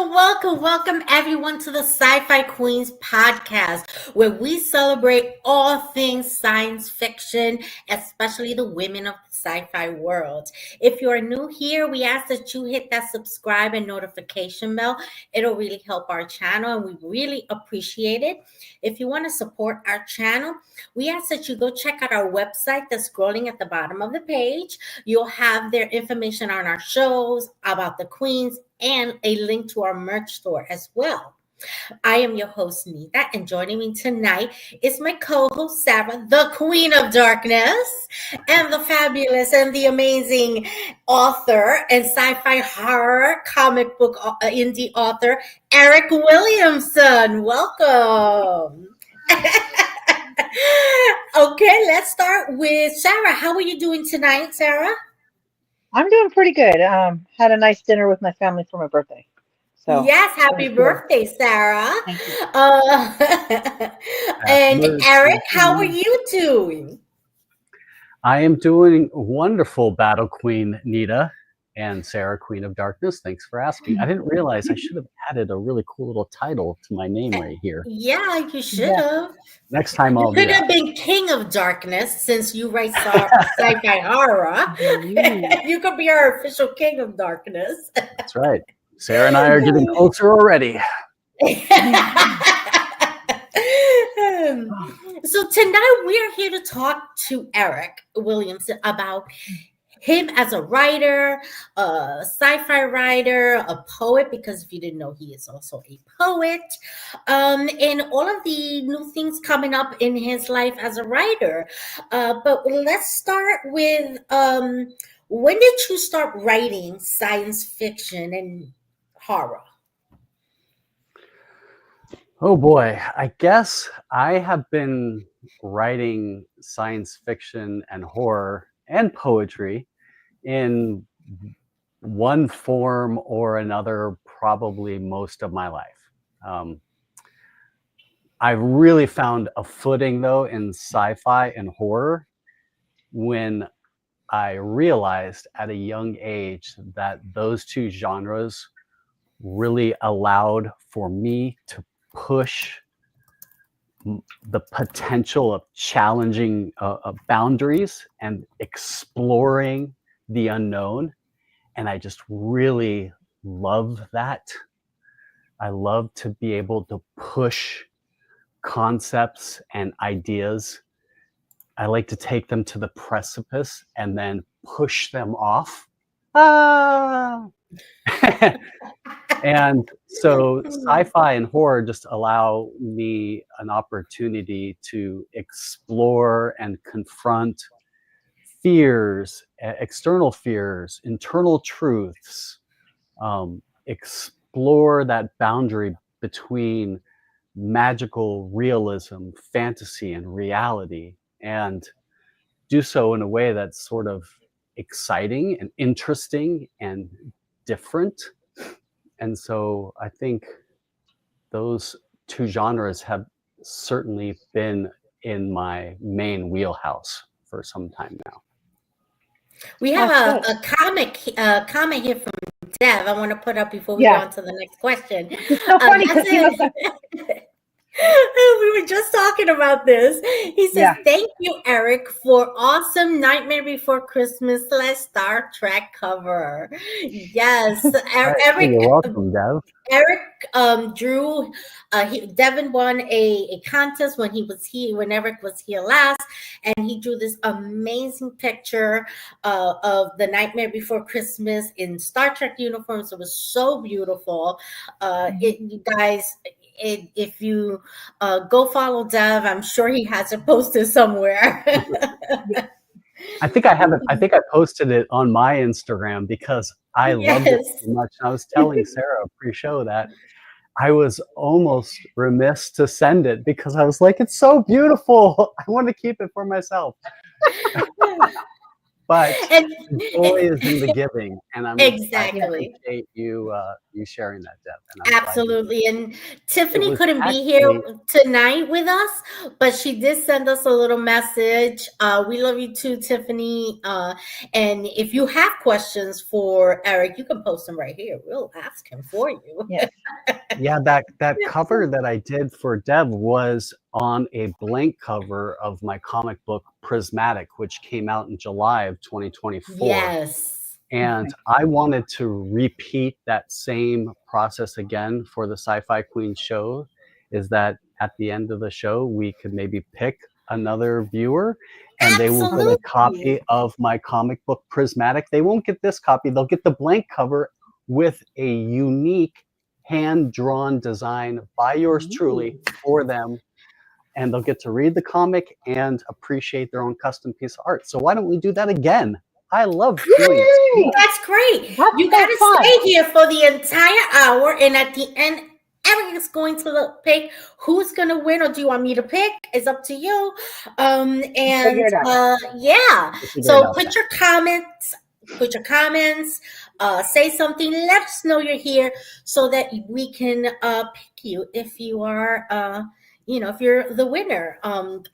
Welcome everyone to the Sci-Fi Queens podcast, where we celebrate all things science fiction, especially the women of the sci-fi world. If you are new here, we ask that you hit that subscribe and notification bell. It'll really help our channel, and we really appreciate it. If you want to support our channel, we ask that you go check out our website that's scrolling at the bottom of the page. You'll have their information on our shows, about the queens, and a link to our merch store as well. I am your host, Nita, and joining me tonight is my co-host, Sarah, the Queen of Darkness, and the fabulous and the amazing author and sci-fi horror comic book indie author, Eric Williamson. Welcome. Okay, let's start with Sarah. How are you doing tonight, Sarah? I'm doing pretty good. Had a nice dinner with my family for my birthday. So yes, happy birthday, Sarah. Thank you. And Eric, how are you doing? I am doing wonderful, Battle Queen Nita and Sarah, Queen of Darkness. Thanks for asking. I didn't realize I should have added a really cool little title to my name right here. Yeah, you should have. Next time I'll You could have been King of Darkness since you write sci-fi horror. You could be our official King of Darkness. That's right. Sarah and I are getting closer already. So tonight we're here to talk to Eric Williamson about him as a writer, a sci-fi writer, a poet, because if you didn't know, he is also a poet, and all of the new things coming up in his life as a writer. But let's start with, when did you start writing science fiction and horror? Oh boy, I guess I have been writing science fiction and horror and poetry in one form or another probably most of my life. I really found a footing though in sci-fi and horror when I realized at a young age that those two genres really allowed for me to push the potential of challenging boundaries and exploring the unknown. And I just really love that. I love to be able to push concepts and ideas. I like to take them to the precipice and then push them off. And so sci-fi and horror just allow me an opportunity to explore and confront fears, external fears, internal truths, explore that boundary between magical realism, fantasy, and reality, and do so in a way that's sort of exciting and interesting and different. And so I think those two genres have certainly been in my main wheelhouse for some time now. We have a comment here from Dev I want to put up before we go on to the next question. It's so funny because we were just talking about this. He says, thank you, Eric, for awesome Nightmare Before Christmas / Star Trek cover. Yes. Eric, you're welcome, Dev. Eric drew, Devin won a contest when Eric was here last, and he drew this amazing picture of the Nightmare Before Christmas in Star Trek uniforms. It was so beautiful. You guys, if you go follow Dev, I'm sure he has it posted somewhere. I think I have it. I think I posted it on my Instagram because I loved it so much. I was telling Sarah pre-show that I was almost remiss to send it because I was like, it's so beautiful. I want to keep it for myself. but And the joy is in the giving, and I Yeah. exactly. appreciate you sharing that, Deb, and I'm glad you did. Absolutely. And It Tiffany was couldn't be here actually tonight with us, but she did send us a little message. We love you too, Tiffany. And if you have questions for Eric, you can post them right here. We'll ask him for you. Yes. yeah, that cover that I did for Deb was on a blank cover of my comic book Prismatic, which came out in July of 2024. Yes. And Okay. I wanted to repeat that same process again for the Sci-Fi Queen show, is that at the end of the show, we could maybe pick another viewer and they will get a copy Absolutely. of my comic book Prismatic. They won't get this copy. They'll get the blank cover with a unique hand-drawn design by yours truly Ooh. for them, and they'll get to read the comic and appreciate their own custom piece of art. So why don't we do that again? I love doing it so Yay! much. That's great. That's You got so to fun. stay here for the entire hour, and at the end, Eric is going to pick who's going to win, or do you want me to pick? It's up to you. We'll figure And it out. Yeah. We'll figure it So out then. put your comments. Put your comments. Say something. Let us know you're here so that we can pick you if you are. If you're the winner.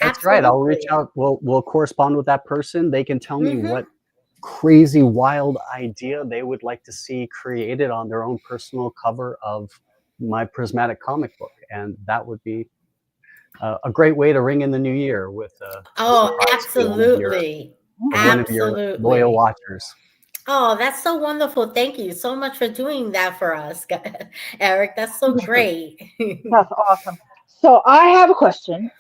That's right. I'll reach Absolutely. out. We'll correspond with that person. They can tell me what Mm-hmm. crazy, wild idea they would like to see created on their own personal cover of my Prismatic comic book, and that would be a great way to ring in the new year with a Oh, surprise absolutely. for one of your loyal Absolutely. watchers. Oh, that's so wonderful. Thank you so much for doing that for us, Eric. That's so great. That's awesome. So I have a question.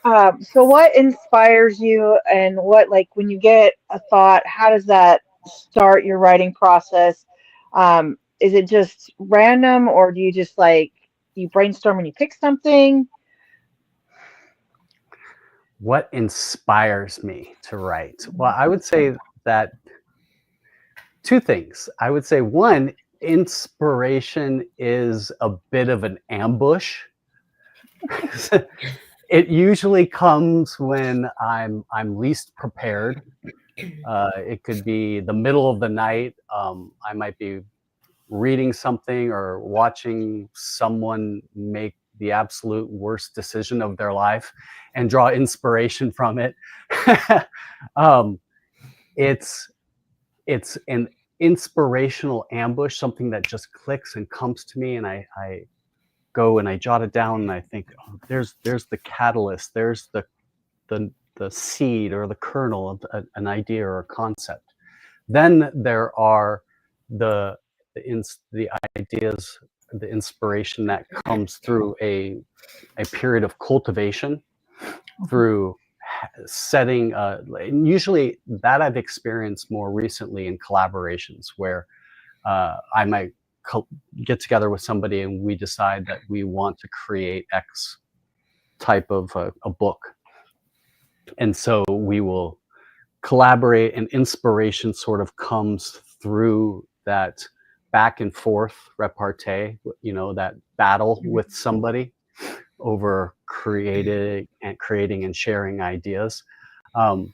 So what inspires you, and what, like, when you get a thought, how does that start your writing process? Is it just random, or do you just like you brainstorm and you pick something? What inspires me to write? Well, I would say that two things. I would say one, inspiration is a bit of an ambush. It usually comes when I'm least prepared. It could be the middle of the night. I might be reading something or watching someone make the absolute worst decision of their life and draw inspiration from it. um, it's it's an inspirational ambush, something that just clicks and comes to me, and I go and I jot it down, and I think, oh, there's the catalyst, there's the seed or the kernel of an idea or a concept. Then there are the the ideas, the inspiration that comes through a period of cultivation, Mhm. through setting. And usually that I've experienced more recently in collaborations where I might get together with somebody and we decide that we want to create X type of a book, and so we will collaborate, and inspiration sort of comes through that back and forth repartee, that battle Mhm. with somebody over creating and sharing ideas. um,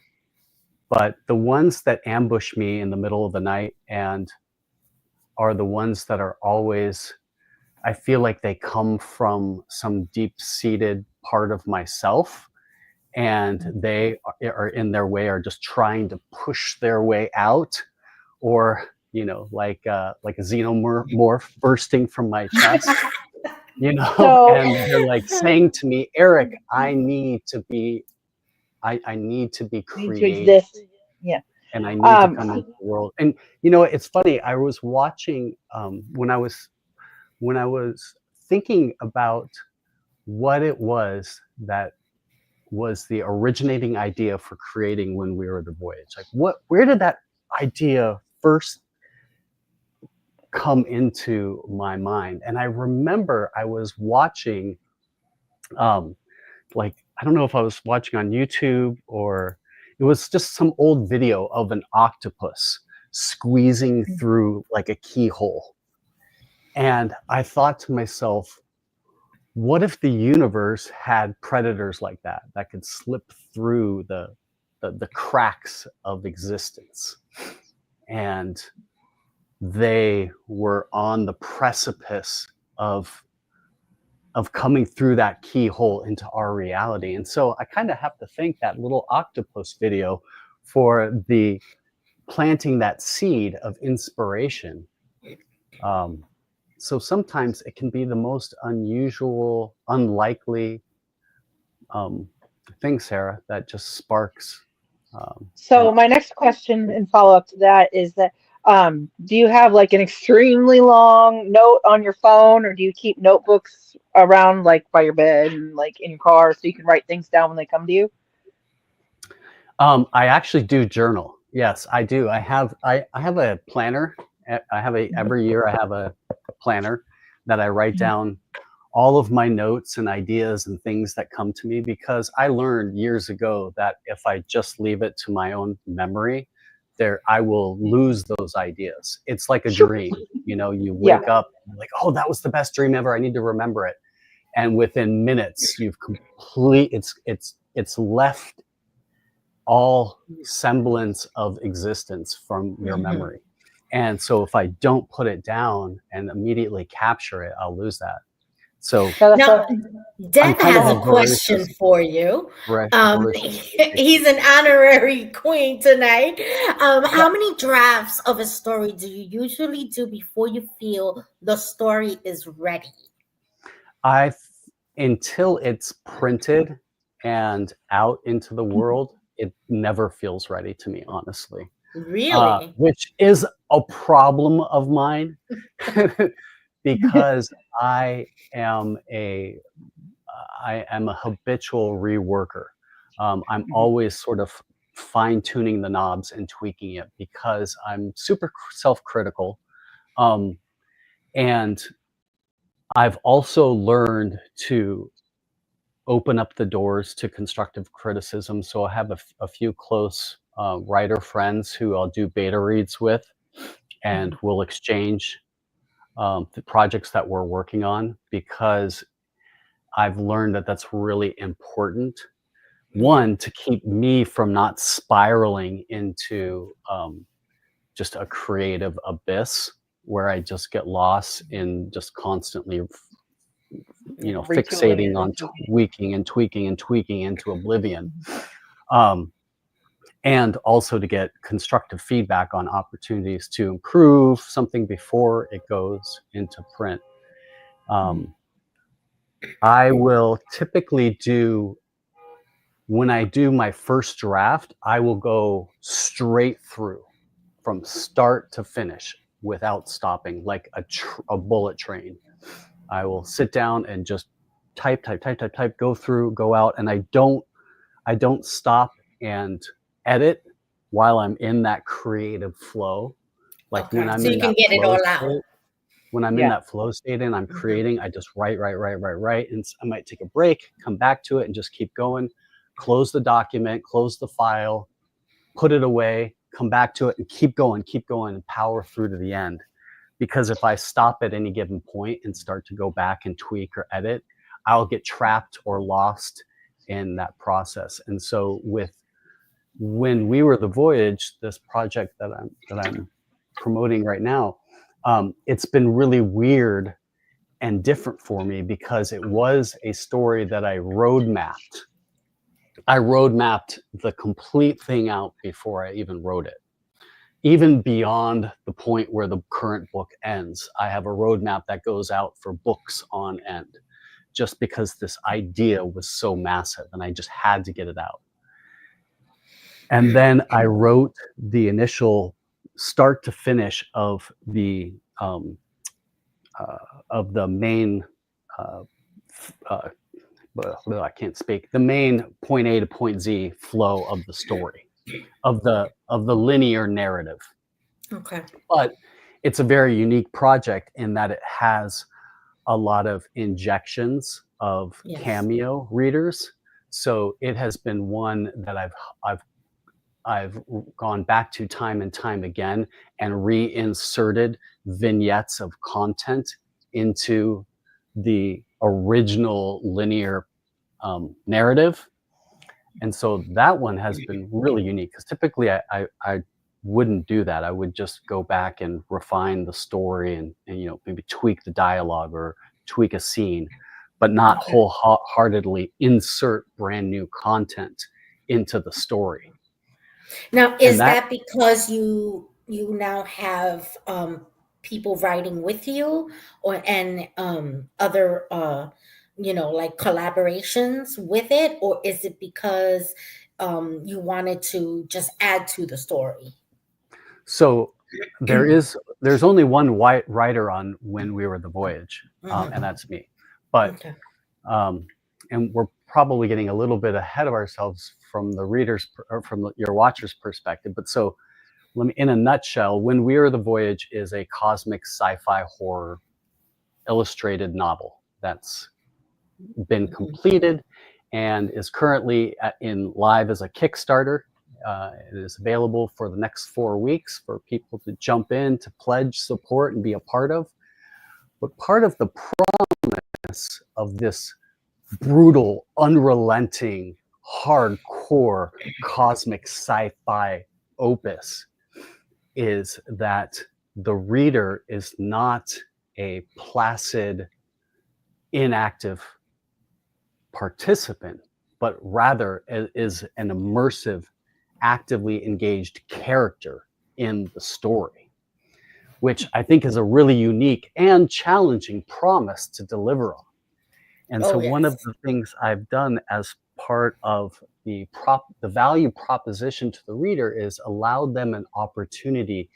but the ones that ambush me in the middle of the night and are the ones that are always, I feel like they come from some deep-seated part of myself, and they are in their way, are just trying to push their way out, or like a xenomorph bursting from my chest, So and they're like saying to me, Eric, I need to be need to creative, exist. Yeah. and I need to Um, come into the world. And it's funny, I was watching, when I was thinking about what it was that was the originating idea for creating When We Were the Voyage. Like, where did that idea first come into my mind? And I remember I was watching, like, I don't know if I was watching on YouTube, or it was just some old video of an octopus squeezing through like a keyhole. And I thought to myself, what if the universe had predators like that could slip through the cracks of existence, and they were on the precipice of coming through that keyhole into our reality. And so I kind of have to thank that little octopus video for the planting that seed of inspiration. So sometimes it can be the most unusual, unlikely thing, Sarah, that just sparks. So my next question and follow up to that is that do you have like an extremely long note on your phone, or do you keep notebooks around like by your bed and like in your car so you can write things down when they come to you? I actually do journal. Yes, I do. I have a planner. Every year I have a planner that I write down all of my notes and ideas and things that come to me, because I learned years ago that if I just leave it to my own memory, I will lose those ideas. It's like a dream. You wake up like, oh, that was the best dream ever. I need to remember it. And within minutes, it's left all semblance of existence from your memory. And so if I don't put it down and immediately capture it, I'll lose that. So now, Deb has a question voracious, for you. voracious. He's an honorary queen tonight. How many drafts of a story do you usually do before you feel the story is ready? Until it's printed and out into the world, it never feels ready to me, honestly. Really? Which is a problem of mine because I am a habitual reworker. I'm always sort of fine-tuning the knobs and tweaking it because I'm super self-critical. And I've also learned to open up the doors to constructive criticism. So I have a few close writer friends who I'll do beta reads with, and we'll exchange the projects that we're working on, because I've learned that that's really important. One, to keep me from not spiraling into just a creative abyss where I just get lost in just constantly fixating on tweaking into oblivion. And also to get constructive feedback on opportunities to improve something before it goes into print. I will typically when I do my first draft, I will go straight through from start to finish without stopping, like a bullet train. I will sit down and just type, go through, go out, and I don't stop and edit while I'm in that creative flow. Like when I'm so you can get it all out. When I'm in that flow state and I'm creating, I just write, and I might take a break, come back to it, and just keep going. Close the document, close the file, put it away, come back to it, and keep going, and power through to the end. Because if I stop at any given point and start to go back and tweak or edit, I'll get trapped or lost in that process. And so when We Were the Voyage, this project that I'm promoting right now, it's been really weird and different for me because it was a story that I road mapped. I road mapped the complete thing out before I even wrote it. Even beyond the point where the current book ends, I have a roadmap that goes out for books on end, just because this idea was so massive and I just had to get it out. And then I wrote the initial start to finish of the main, I can't speak, the main point A to point Z flow of the story, of the linear narrative. Okay. But it's a very unique project in that it has a lot of injections of cameo readers. So it has been one that I've gone back to time and time again and reinserted vignettes of content into the original linear narrative. And so that one has been really unique because typically I wouldn't do that. I would just go back and refine the story and maybe tweak the dialogue or tweak a scene, but not Okay. wholeheartedly insert brand new content into the story. Now, And is that that because you now have people writing with you, or and other like collaborations with it, or is it because you wanted to just add to the story? so there's only one white writer on When We Were the Voyage, and Hmm. that's me. But Okay. um, and we're probably getting a little bit ahead of ourselves from the readers or from your watchers perspective. But so let me, in a nutshell, When We Were the Voyage is a cosmic sci-fi horror illustrated novel that's been Mhm. completed and is currently in live as a Kickstarter. It is available for the next 4 weeks for people to jump in, to pledge support and be a part of. But part of the promise of this brutal, unrelenting, hardcore cosmic sci-fi opus is that the reader is not a placid, inactive participant, but rather is an immersive, actively engaged character in the story, which I think is a really unique and challenging promise to deliver on. And so Oh one of yes. the things I've done as part of the value proposition to the reader is allow them an opportunity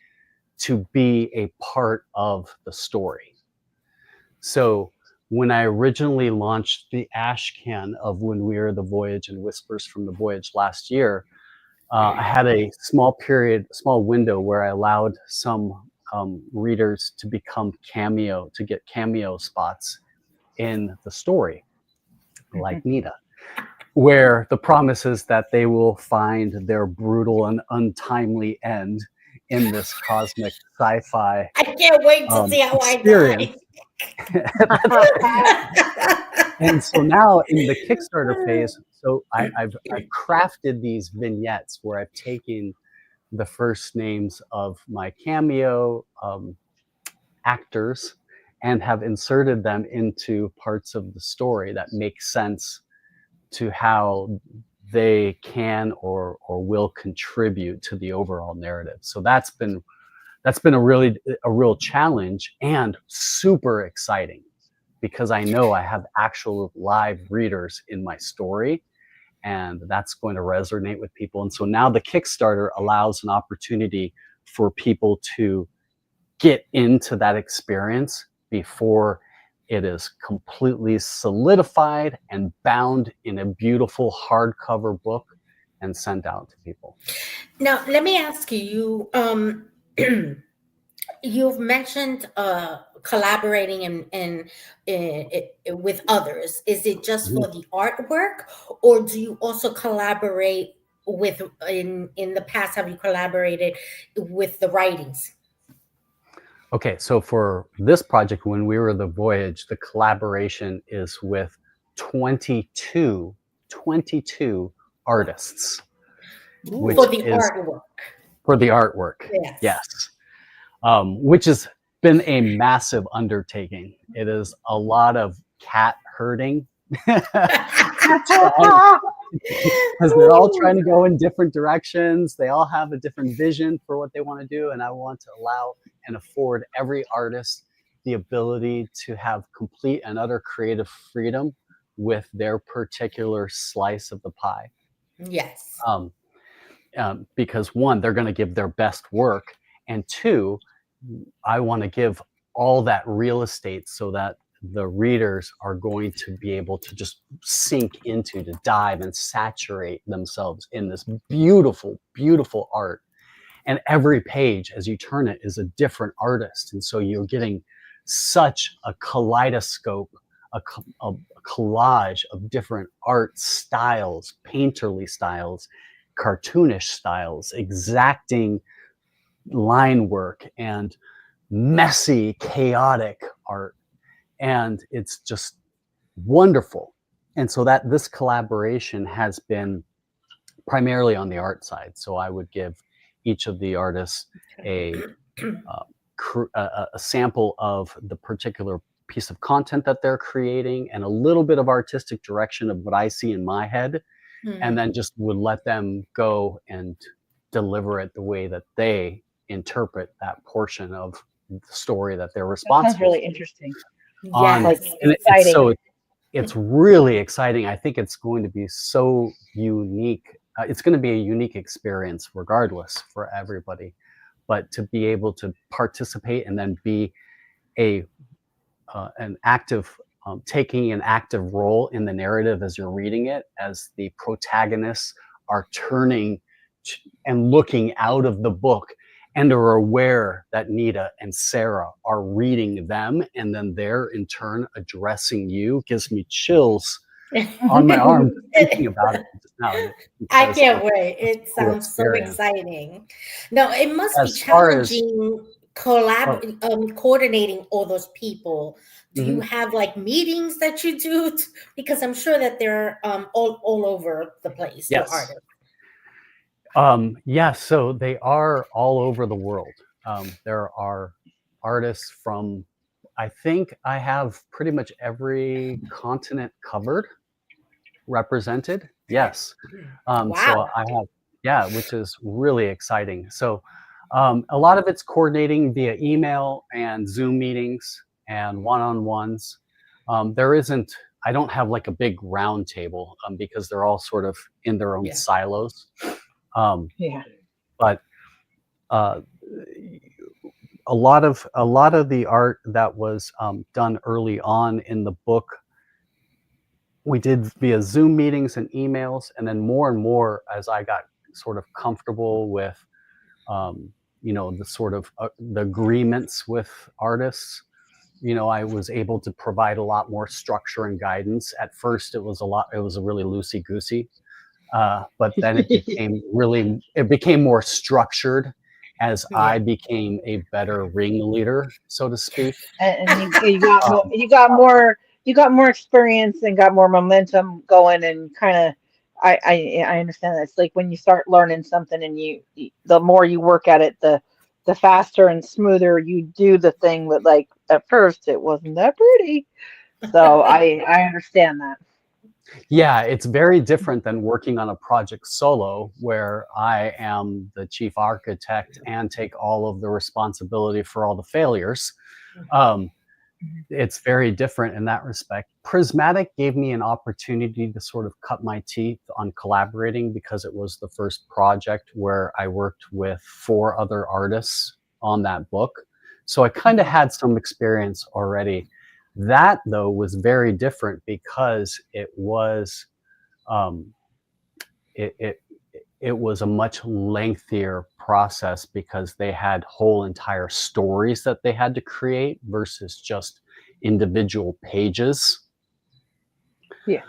to be a part of the story. So when I originally launched the ash can of When We Were the Voyage and Whispers from the Voyage last year, I had a small window where I allowed some readers to get cameo spots in the story, like Nita, where the promise is that they will find their brutal and untimely end in this cosmic sci-fi I can't wait to see how I experience. die. And so now in the Kickstarter phase, so I've crafted these vignettes where I've taken the first names of my cameo actors and have inserted them into parts of the story that make sense to how they can or will contribute to the overall narrative. So that's been a real challenge and super exciting because I know I have actual live readers in my story and that's going to resonate with people. And so now the Kickstarter allows an opportunity for people to get into that experience before it is completely solidified and bound in a beautiful hardcover book and sent out to people. Now, let me ask you, you've mentioned collaborating with others. Is it just Mhm. for the artwork, or do you also collaborate with in the past? Have you collaborated with the writings? Okay, so for this project, When We Were the Voyage, the collaboration is with 22, 22 artists, For which Ooh. the is artwork? for the artwork. Yes. Yes. Which has been a massive undertaking. It is a lot of cat herding. Trying, because they're all trying to go in different directions. They all have a different vision for what they want to do. And I want to allow and afford every artist the ability to have complete and utter creative freedom with their particular slice of the pie. Yes. Um, because one, they're going to give their best work. And two, I want to give all that real estate so that the readers are going to be able to just sink into, to dive and saturate themselves in this beautiful, beautiful art. And every page, as you turn it, is a different artist. And so you're getting such a kaleidoscope, a collage of different art styles, painterly styles, cartoonish styles, exacting line work, and messy, chaotic art. And it's just wonderful. And so that this collaboration has been primarily on the art side. So I would give each of the artists a a sample of the particular piece of content that they're creating and a little bit of artistic direction of what I see in my head, and then just would let them go and deliver it the way that they interpret that portion of the story that they're That sounds responsible really for. interesting. On Like Yes. and exciting. it's really exciting. I think it's going to be so unique. It's going to be a unique experience regardless for everybody. But to be able to participate and then be a an active taking an active role in the narrative as you're reading it, as the protagonists are turning and looking out of the book and are aware that Nita and Sarah are reading them, and then they're in turn addressing you, gives me chills on my arm thinking about it just now. I Because can't it's wait. such a It cool sounds so experience. exciting. Now, it must be As far as challenging oh, coordinating all those people. Do you mhm. have like meetings that you do? Because I'm sure that they're all over the place, your Yes. artists. Yeah, so they are all over the world. There are artists from, I think I have pretty much every continent covered, represented. Yes. So Wow. I have, yeah, which is really exciting. So a lot of it's coordinating via email and Zoom meetings and one-on-ones. There isn't, I don't have like a big round table because they're all sort of in their own Yeah. silos. Um, Yeah. but uh, a lot of the art that was done early on in the book we did via Zoom meetings and emails, and then more and more as I got sort of comfortable with um, the sort of the agreements with artists. I was able to provide a lot more structure and guidance. At first, it was a really loosey goosey, but then it became more structured as Yeah. I became a better ringleader, so to speak. And you got more Um, you got more experience and got more momentum going and kind of I understand that. It's like when you start learning something and the more you work at it, the faster and smoother you do the thing, but like at first it wasn't that pretty. So I understand that. yeah, it's very different than working on a project solo where I am the chief architect and take all of the responsibility for all the failures. Um, it's very different in that respect. Prismatic gave me an opportunity to sort of cut my teeth on collaborating because it was the first project where I worked with 4 other artists on that book. So I kind of had some experience already. That though was very different because um, it, it it was a much lengthier process because they had whole entire stories that they had to create versus just individual pages. Yeah.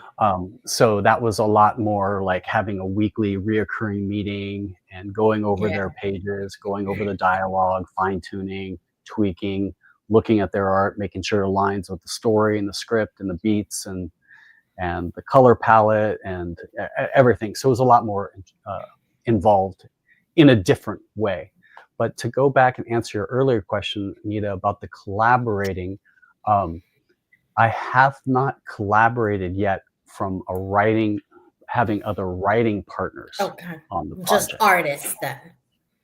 So that was a lot more like having a weekly reoccurring meeting and going over Yeah. their pages, going over the dialogue, fine tuning, tweaking, looking at their art, making sure it aligns with the story and the script and the beats and the color palette and everything. So it was a lot more involved in a different way. But to go back and answer your earlier question, Anita, about the collaborating, um, I have not collaborated yet from having other writing partners Okay. on the Just project, artists then.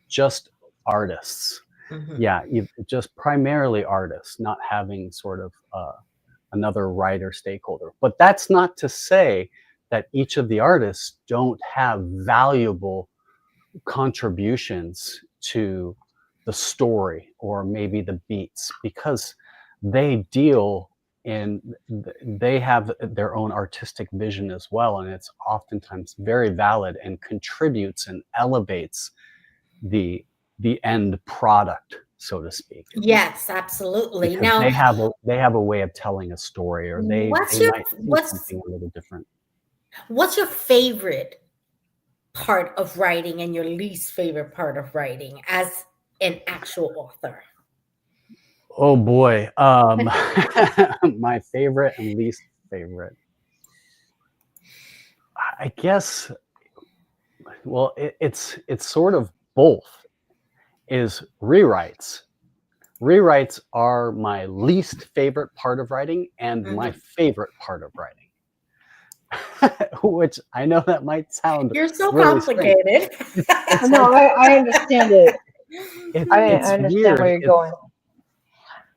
just artists. Mhm. Yeah, just primarily artists, not having sort of another writer stakeholder. But that's not to say that each of the artists don't have valuable contributions to the story or maybe the beats because they deal in they have their own artistic vision as well, and it's oftentimes very valid and contributes and elevates the the end product, so to speak, Yes, absolutely. because Now, they have a way of telling a story, or what's they your might see what's something a little different. what's your favorite part of writing and your least favorite part of writing as an actual author? Oh boy, my favorite and least favorite. I guess Well, it's sort of both. Is rewrites. Rewrites are my least favorite part of writing and my Mhm. favorite part of writing. Which I know that might sound You're so really strange. complicated. It's No, like I understand it. I it's understand where weird. you're going.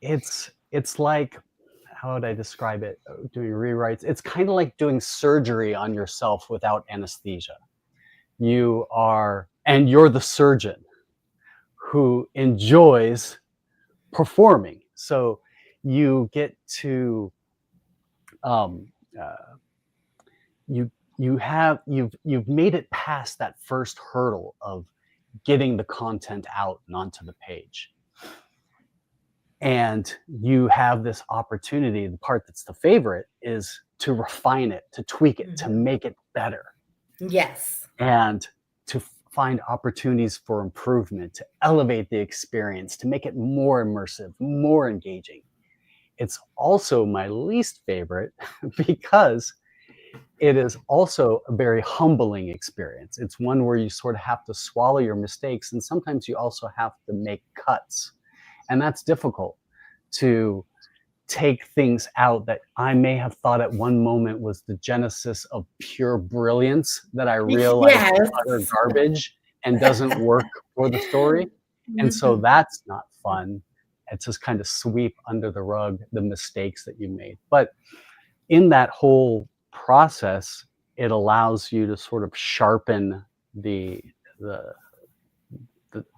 It's like, how would I describe it? Doing rewrites. It's kind of like doing surgery on yourself without anesthesia. You're the surgeon who enjoys performing. So you get to um, uh, you've made it past that first hurdle of getting the content out and onto the page, and you have this opportunity. The part that's the favorite is to refine it, to tweak it, to Mhm. make it better, Yes. and to find opportunities for improvement, to elevate the experience, to make it more immersive, more engaging. It's also my least favorite because it is also a very humbling experience. It's one where you sort of have to swallow your mistakes, and sometimes you also have to make cuts. And that's difficult, to take things out that I may have thought at one moment was the genesis of pure brilliance that I realize is utter Yes. garbage and doesn't work for the story. And so Mhm. that's not fun. It's just kind of sweep under the rug the mistakes that you made. But in that whole process, it allows you to sort of sharpen the the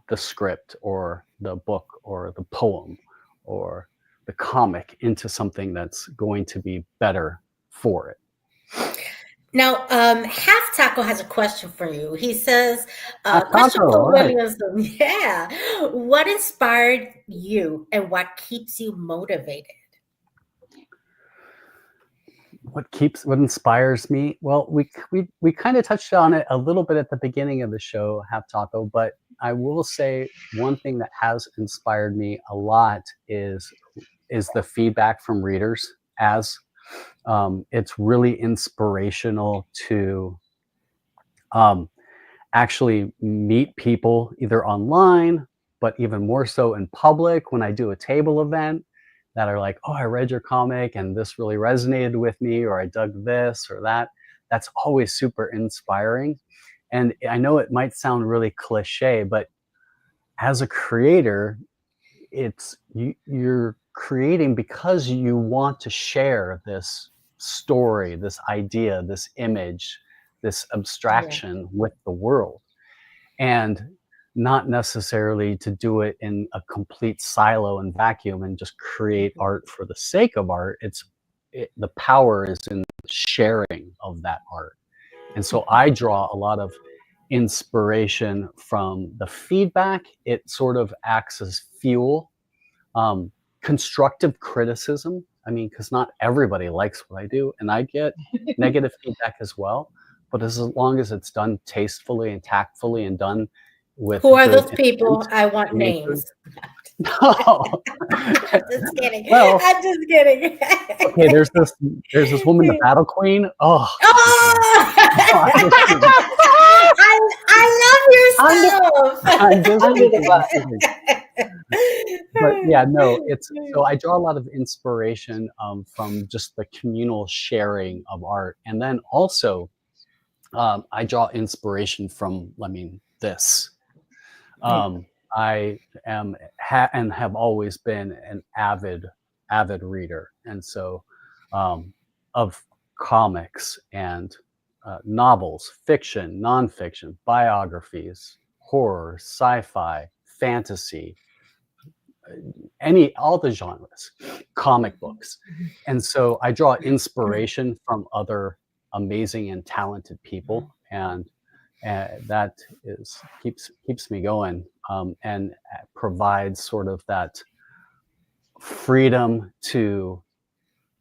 the script or the book or the poem or the comic into something that's going to be better for it. Now, Half Taco has a question for you. He says, Half question taco, for all right. Williamson. Yeah. What inspired you and what keeps you motivated? What inspires me? Well, we kind of touched on it a little bit at the beginning of the show, Half Taco, but I will say one thing that has inspired me a lot is the feedback from readers. As it's really inspirational to um, actually meet people either online, but even more so in public when I do a table event, that are like, oh, I read your comic and this really resonated with me, or I dug this or that. That's always super inspiring. And I know it might sound really cliche, but as a creator, you're creating because you want to share this story, this idea, this image, this Yeah. abstraction with the world, and not necessarily to do it in a complete silo and vacuum and just create Mhm. art for the sake of art. The power is in sharing of that art. And so I draw a lot of inspiration from the feedback. It sort of acts as fuel. um, Constructive criticism. I mean, because not everybody likes what I do, and I get negative feedback as well. But as long as it's done tastefully and tactfully and done with Who are good those intent people? I want and nature. names. No. I'm just kidding. Well, I'm just kidding. okay. There's this woman, the Battle Queen. Oh, she's amazing. Oh! I'm just kidding. I'm I just, love I'm just Under the kidding. I'm bus. kidding. But yeah, no, it's so your I draw a lot of inspiration from just the communal sharing of art, and then also I draw inspiration from, I mean, this. Yeah. Um, I and have always been an avid reader, and so um, of comics and novels, fiction, nonfiction, biographies, horror, sci-fi, fantasy, all the genres, comic books. And so I draw inspiration from other amazing and talented people, and that is keeps me going, and provides sort of that freedom to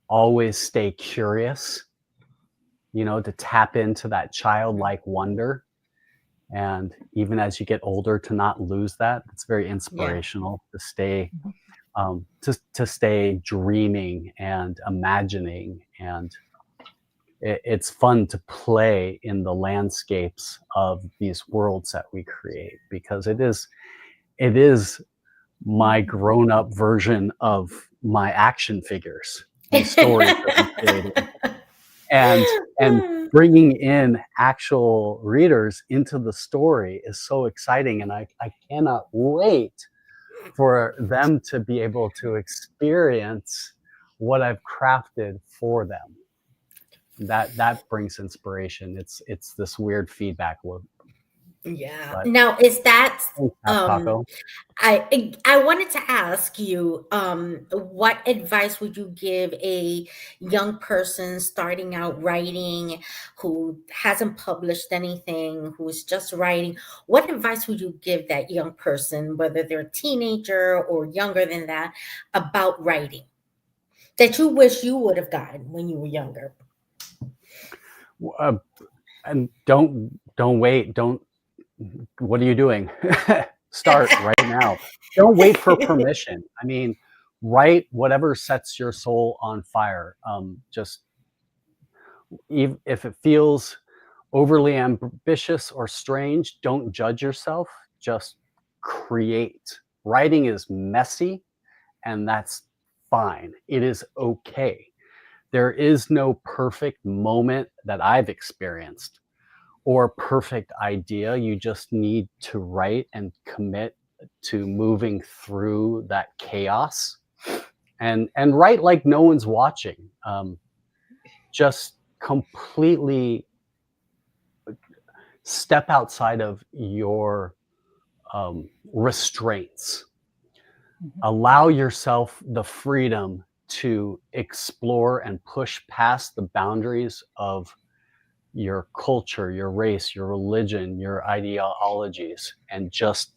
always stay curious, to tap into that childlike wonder. And even as you get older, to not lose that. It's very Yeah. inspirational to stay dreaming and imagining and it's fun to play in the landscapes of these worlds that we create, because it is my grown-up version of my action figures, these stories that we created, and bringing in actual readers into the story is so exciting, and I cannot wait for them to be able to experience what I've crafted for them. That brings inspiration. It's this weird feedback loop. Yeah. But Now, is that thanks, Tap um Taco. I wanted to ask you, what advice would you give a young person starting out writing who hasn't published anything, who is just writing? What advice would you give that young person, whether they're a teenager or younger than that, about writing that you wish you would have gotten when you were younger? Uh, and don't wait. Don't. What are you doing? Start right now. Don't wait for permission. I mean, write whatever sets your soul on fire. Just if it feels overly ambitious or strange, don't judge yourself. Just create. Writing is messy, and that's fine. It is okay. There is no perfect moment that I've experienced or perfect idea. You just need to write and commit to moving through that chaos, and write like no one's watching. Just completely step outside of your restraints. Allow yourself the freedom to explore and push past the boundaries of your culture, your race, your religion, your ideologies, and just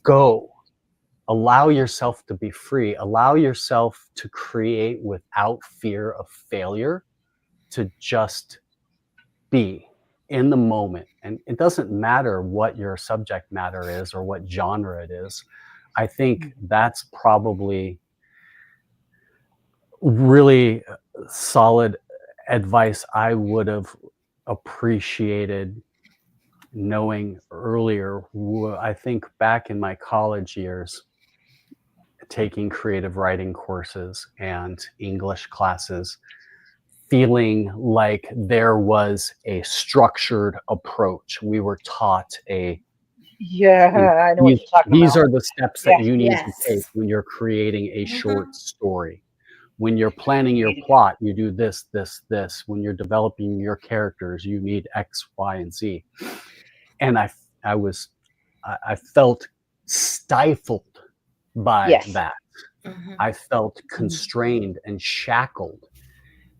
go. Allow yourself to be free. Allow yourself to create without fear of failure, to just be in the moment. And it doesn't matter what your subject matter is or what genre it is. I think that's probably really solid advice I would have appreciated knowing earlier. I think back in my college years, taking creative writing courses and English classes, feeling like there was a structured approach. We were taught Yeah, I know what these you're talking these about. are the steps that Yeah, you need to take Yes. when you're creating a short Hmm. story. When you're planning your hated it. plot, you do this, this, this. When you're developing your characters, you need X, Y, and Z. And I felt stifled by Yes. that. Hmm. I felt constrained and shackled.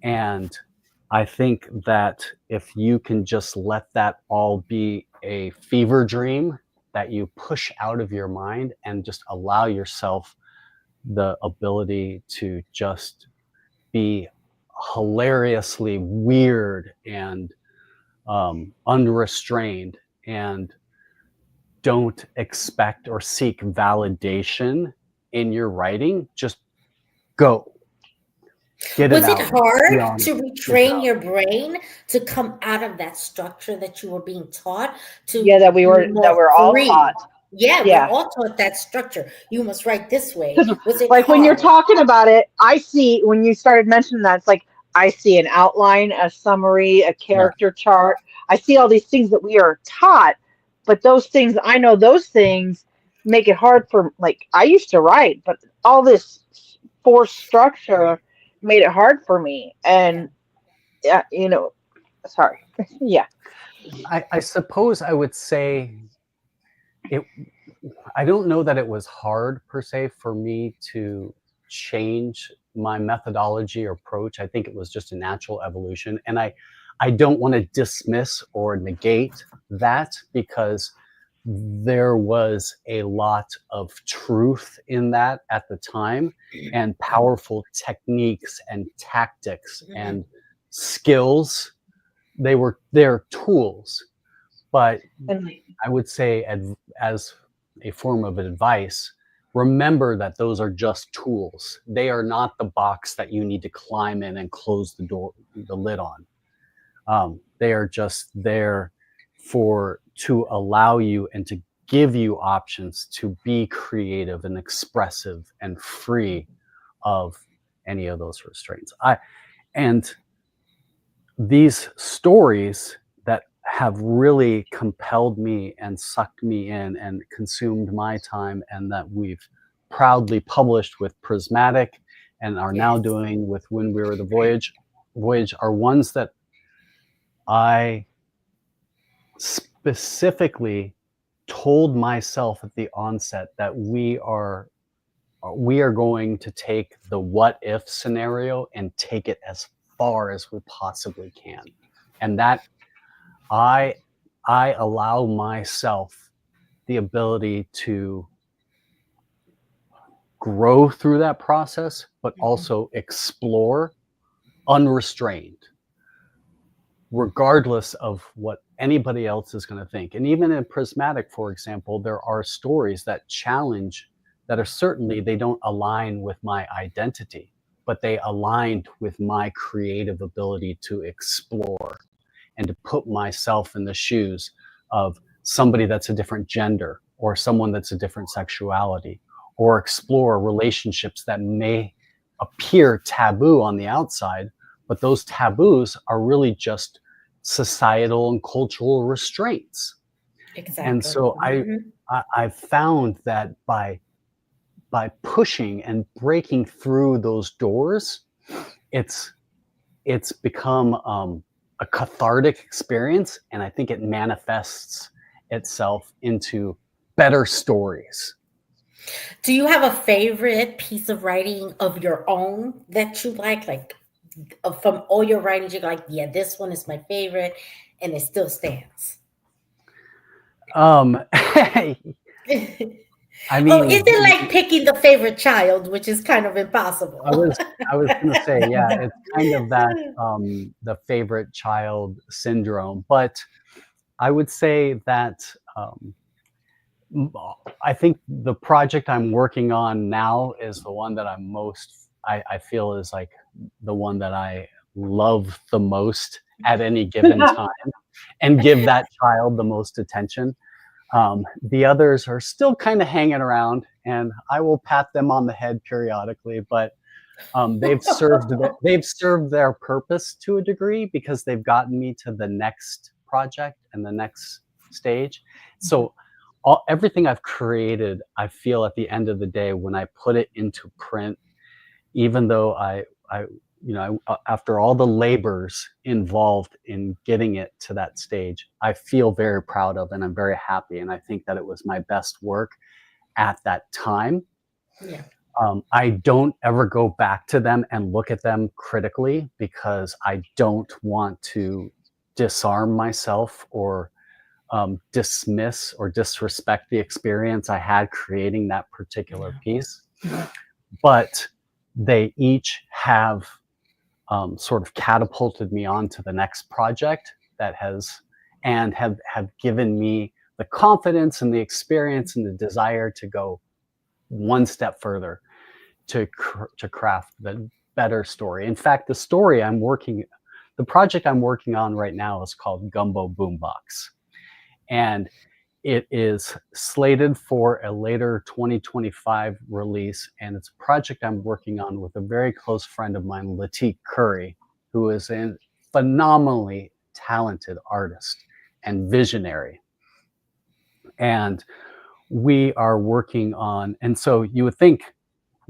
And I think that if you can just let that all be a fever dream that you push out of your mind and just allow yourself the ability to just be hilariously weird and unrestrained, and don't expect or seek validation in your writing, just go. Get it Was it out. Be hard honest. to Get it retrain out. your brain to come out of that structure that you were being taught Yeah, to be that more we're all free? taught. Yeah, we're Yeah. all taught that structure. You must write this way. Because Was it like when you're hard? talking about it, I see when you started mentioning that, it's like I see an outline, a summary, a Yeah. character chart. I see all these things that we are taught, but those things, I know those things make it hard for, like, I used to write, but all this forced structure made it hard for me. Yeah. And yeah, sorry. Yeah. I suppose I would say it. I don't know that it was hard per se for me to change my methodology or approach. I think it was just a natural evolution, and I don't want to dismiss or negate that, because there was a lot of truth in that at the time, and powerful techniques and tactics Mhm. and skills. They're tools, but And I would say, as a form of advice, remember that those are just tools. They are not the box that you need to climb in and close the lid on. They are just there to allow you and to give you options to be creative and expressive and free of any of those restraints. And these stories that have really compelled me and sucked me in and consumed my time, and that we've proudly published with Prismatic and are now Yes. doing with When We Were the Voyage, are ones that I specifically told myself at the onset that we are going to take the what if scenario and take it as far as we possibly can. And that I allow myself the ability to grow through that process, but also explore unrestrained, regardless of what anybody else is going to think. And even in Prismatic, for example, there are stories that challenge, that are certainly, they don't align with my identity, but they aligned with my creative ability to explore and to put myself in the shoes of somebody that's a different gender, or someone that's a different sexuality, or explore relationships that may appear taboo on the outside, but those taboos are really just societal and cultural restraints. Exactly. And so I've found that by pushing and breaking through those doors, it's become a cathartic experience, and I think it manifests itself into better stories. Do you have a favorite piece of writing of your own that you like from all your writings? You're like, yeah, this one is my favorite, and it still stands. I Oh, is mean, it like picking the favorite child, which is kind of impossible? I was going to say, yeah, it's kind of that the favorite child syndrome, but I would say that I think the project I'm working on now is the one that I feel is like the one that I love the most at any given time, and give that child the most attention. The others are still kind of hanging around, and I will pat them on the head periodically, but they've served their purpose to a degree, because they've gotten me to the next project and the next stage. So everything I've created, I feel at the end of the day, when I put it into print, even though after all the labors involved in getting it to that stage, I feel very proud of, and I'm very happy. And I think that it was my best work at that time. Yeah. I don't ever go back to them and look at them critically, because I don't want to disarm myself or dismiss or disrespect the experience I had creating that particular piece. But they each have sort of catapulted me onto the next project that have given me the confidence and the experience and the desire to go one step further to craft the better story. In fact, the project I'm working on right now is called Gumbo Boombox, and it is slated for a later 2025 release, and it's a project I'm working on with a very close friend of mine, Latique Curry, who is a phenomenally talented artist and visionary. And we are working on, and so you would think,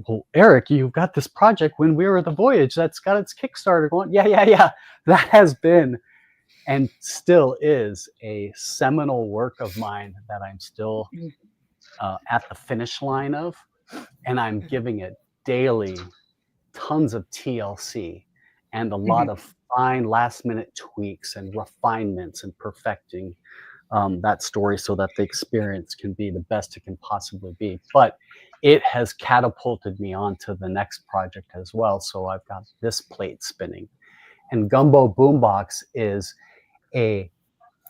well, Eric, you've got this project When We Were the Voyage that's got its Kickstarter going. Yeah. That has been and still is a seminal work of mine that I'm still at the finish line of, and I'm giving it daily tons of TLC and a lot of fine last minute tweaks and refinements and perfecting that story so that the experience can be the best it can possibly be. But it has catapulted me onto the next project as well. So I've got this plate spinning. And Gumbo Boombox is a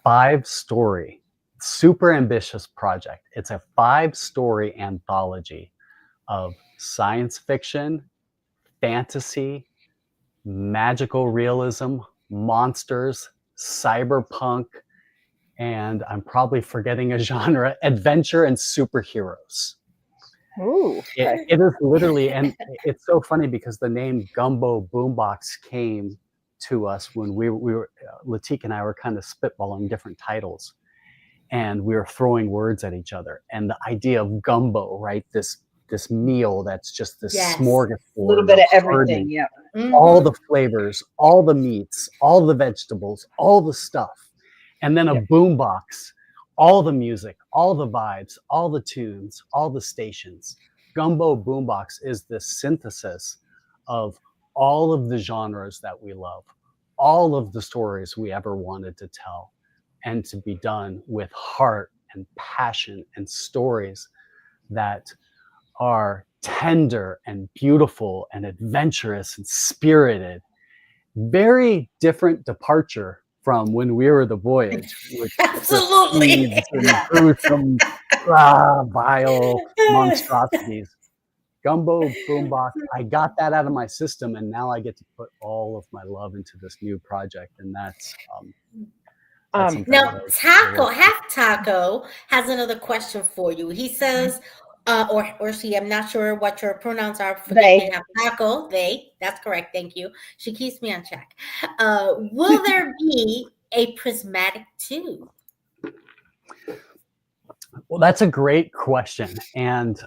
5-story, super ambitious project. It's a 5-story anthology of science fiction, fantasy, magical realism, monsters, cyberpunk, and I'm probably forgetting a genre, adventure and superheroes. Ooh, okay. It is literally, and it's so funny because the name Gumbo Boombox came to us when we were Latik and I were kind of spitballing different titles, and we were throwing words at each other. And the idea of gumbo, right? This meal that's just this Yes. A little smorgasbord bit of of everything. hardening, Yeah. all the flavors, all the meats, all the vegetables, all the stuff, and then a Yep. boombox, all the music, all the vibes, all the tunes, all the stations. Gumbo Boombox is this synthesis of all of the genres that we love, all of the stories we ever wanted to tell, and to be done with heart and passion and stories that are tender and beautiful and adventurous and spirited. Very different departure from When We Were the Voyage, which just Absolutely. seeds and gruesome, vile monstrosities. Gumbo Boombox, I got that out of my system, and now I get to put all of my love into this new project, and that's something Now, that Taco, Half Taco has another question for you. He says, or she, I'm not sure what your pronouns are. Forgive me, They. Half Taco, they. That's correct. Thank you. She keeps me on check. Will there be a prismatic 2? Well, that's a great question, and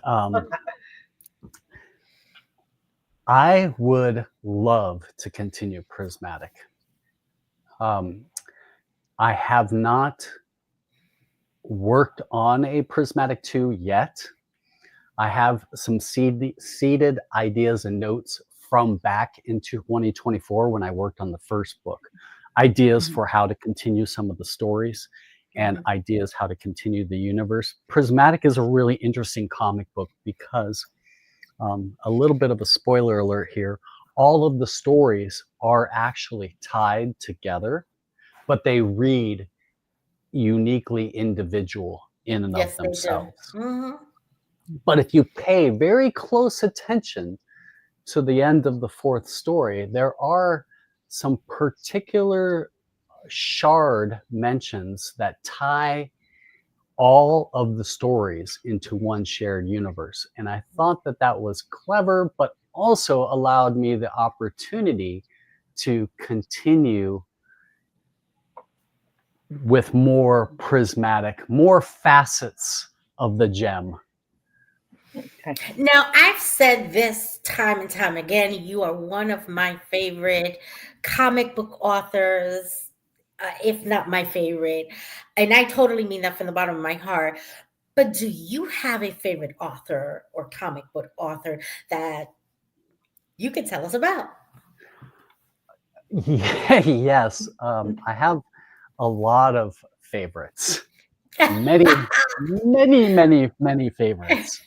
I would love to continue Prismatic. I have not worked on a Prismatic 2 yet. I have some seeded ideas and notes from back into 2024 when I worked on the first book. Ideas for how to continue some of the stories and ideas how to continue the universe. Prismatic is a really interesting comic book because, a little bit of a spoiler alert here, all of the stories are actually tied together, but they read uniquely individual in and Yes, of they do. themselves. Mhm. But if you pay very close attention to the end of the fourth story, there are some particular shard mentions that tie all of the stories into one shared universe. And I thought that that was clever, but also allowed me the opportunity to continue with more prismatic, more facets of the gem. Okay. Now, I've said this time and time again. You are one of my favorite comic book authors, if not my favorite. And I totally mean that from the bottom of my heart. But do you have a favorite author or comic book author that you can tell us about? Yes, I have a lot of favorites. Many, many favorites.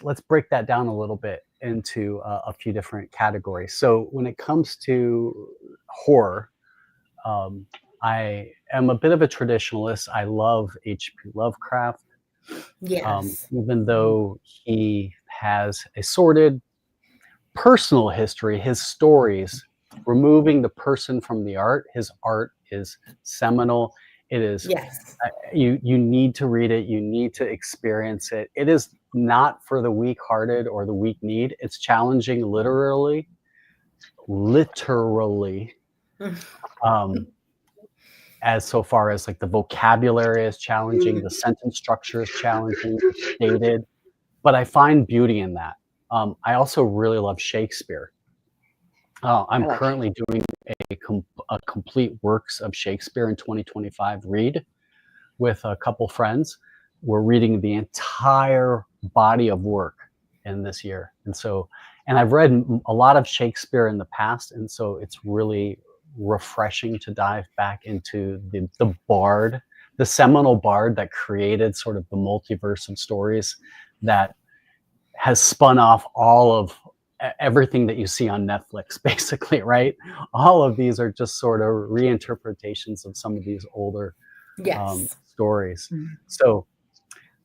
Let's break that down a little bit into a few different categories. So when it comes to horror, I am a bit of a traditionalist. I love H.P. Lovecraft, Yes. even though he has a sordid personal history, his stories, removing the person from the art, his art is seminal. It is, Yes. you need to read it, you need to experience it. It is not for the weak-hearted or the weak-kneed. It's challenging literally, as so far as like the vocabulary is challenging, the sentence structure is challenging, it's dated, but I find beauty in that. I also really love Shakespeare. I'm currently doing a complete works of Shakespeare in 2025 read with a couple friends. We're reading the entire body of work in this year. And I've read a lot of Shakespeare in the past, and so it's really refreshing to dive back into the bard, the seminal bard that created sort of the multiverse of stories that has spun off all of everything that you see on Netflix, basically, right? All of these are just sort of reinterpretations of some of these older Yes. stories. So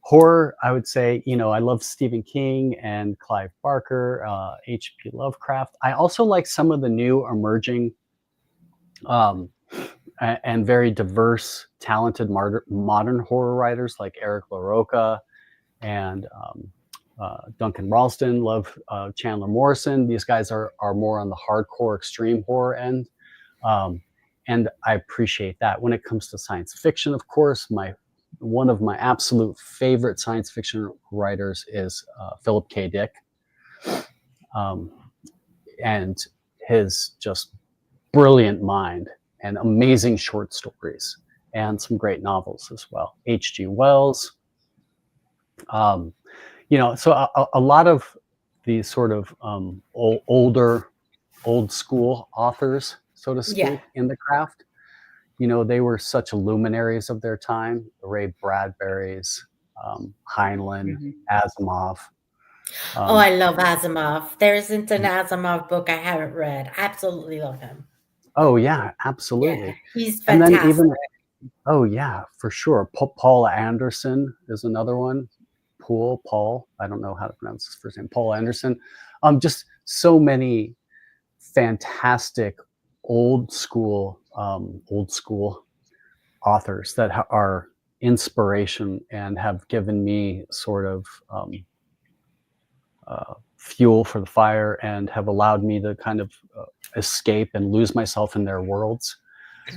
Horror, I would say, I love Stephen King and Clive Barker, H.P. Lovecraft. I also like some of the new emerging um, and very diverse, talented modern horror writers like Eric LaRocca and Duncan Ralston. Love Chandler Morrison. These guys are more on the hardcore extreme horror end. Um, and I appreciate that. When it comes to science fiction, of course, one of my absolute favorite science fiction writers is Philip K. Dick, and his just brilliant mind and amazing short stories and some great novels as well. H.G. Wells, so a lot of these sort of old school authors, so to Yeah. speak, in the craft. They were such luminaries of their time. Ray Bradbury's, Heinlein, Asimov. Oh, I love Asimov. There isn't an Asimov book I haven't read. I absolutely love him. Oh yeah, Yeah, absolutely. he's And then fantastic. oh yeah, for sure. Paul Anderson is another one. Paul. I don't know how to pronounce his first name. Paul Anderson. Just so many fantastic old school authors that are inspiration and have given me sort of fuel for the fire and have allowed me to kind of escape and lose myself in their worlds.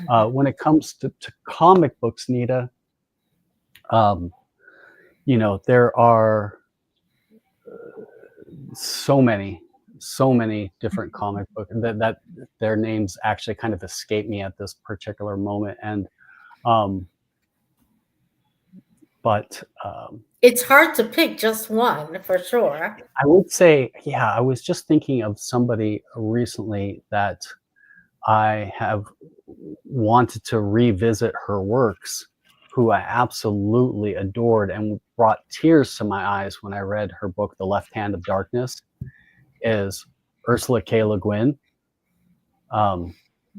When it comes to comic books, Nita, there are so many different comic books that their names actually kind of escape me at this particular moment. And but It's hard to pick just one for sure. I would say, yeah, I was just thinking of somebody recently that I have wanted to revisit her works, who I absolutely adored and brought tears to my eyes when I read her book, The Left Hand of Darkness, is Ursula K. Le Guin.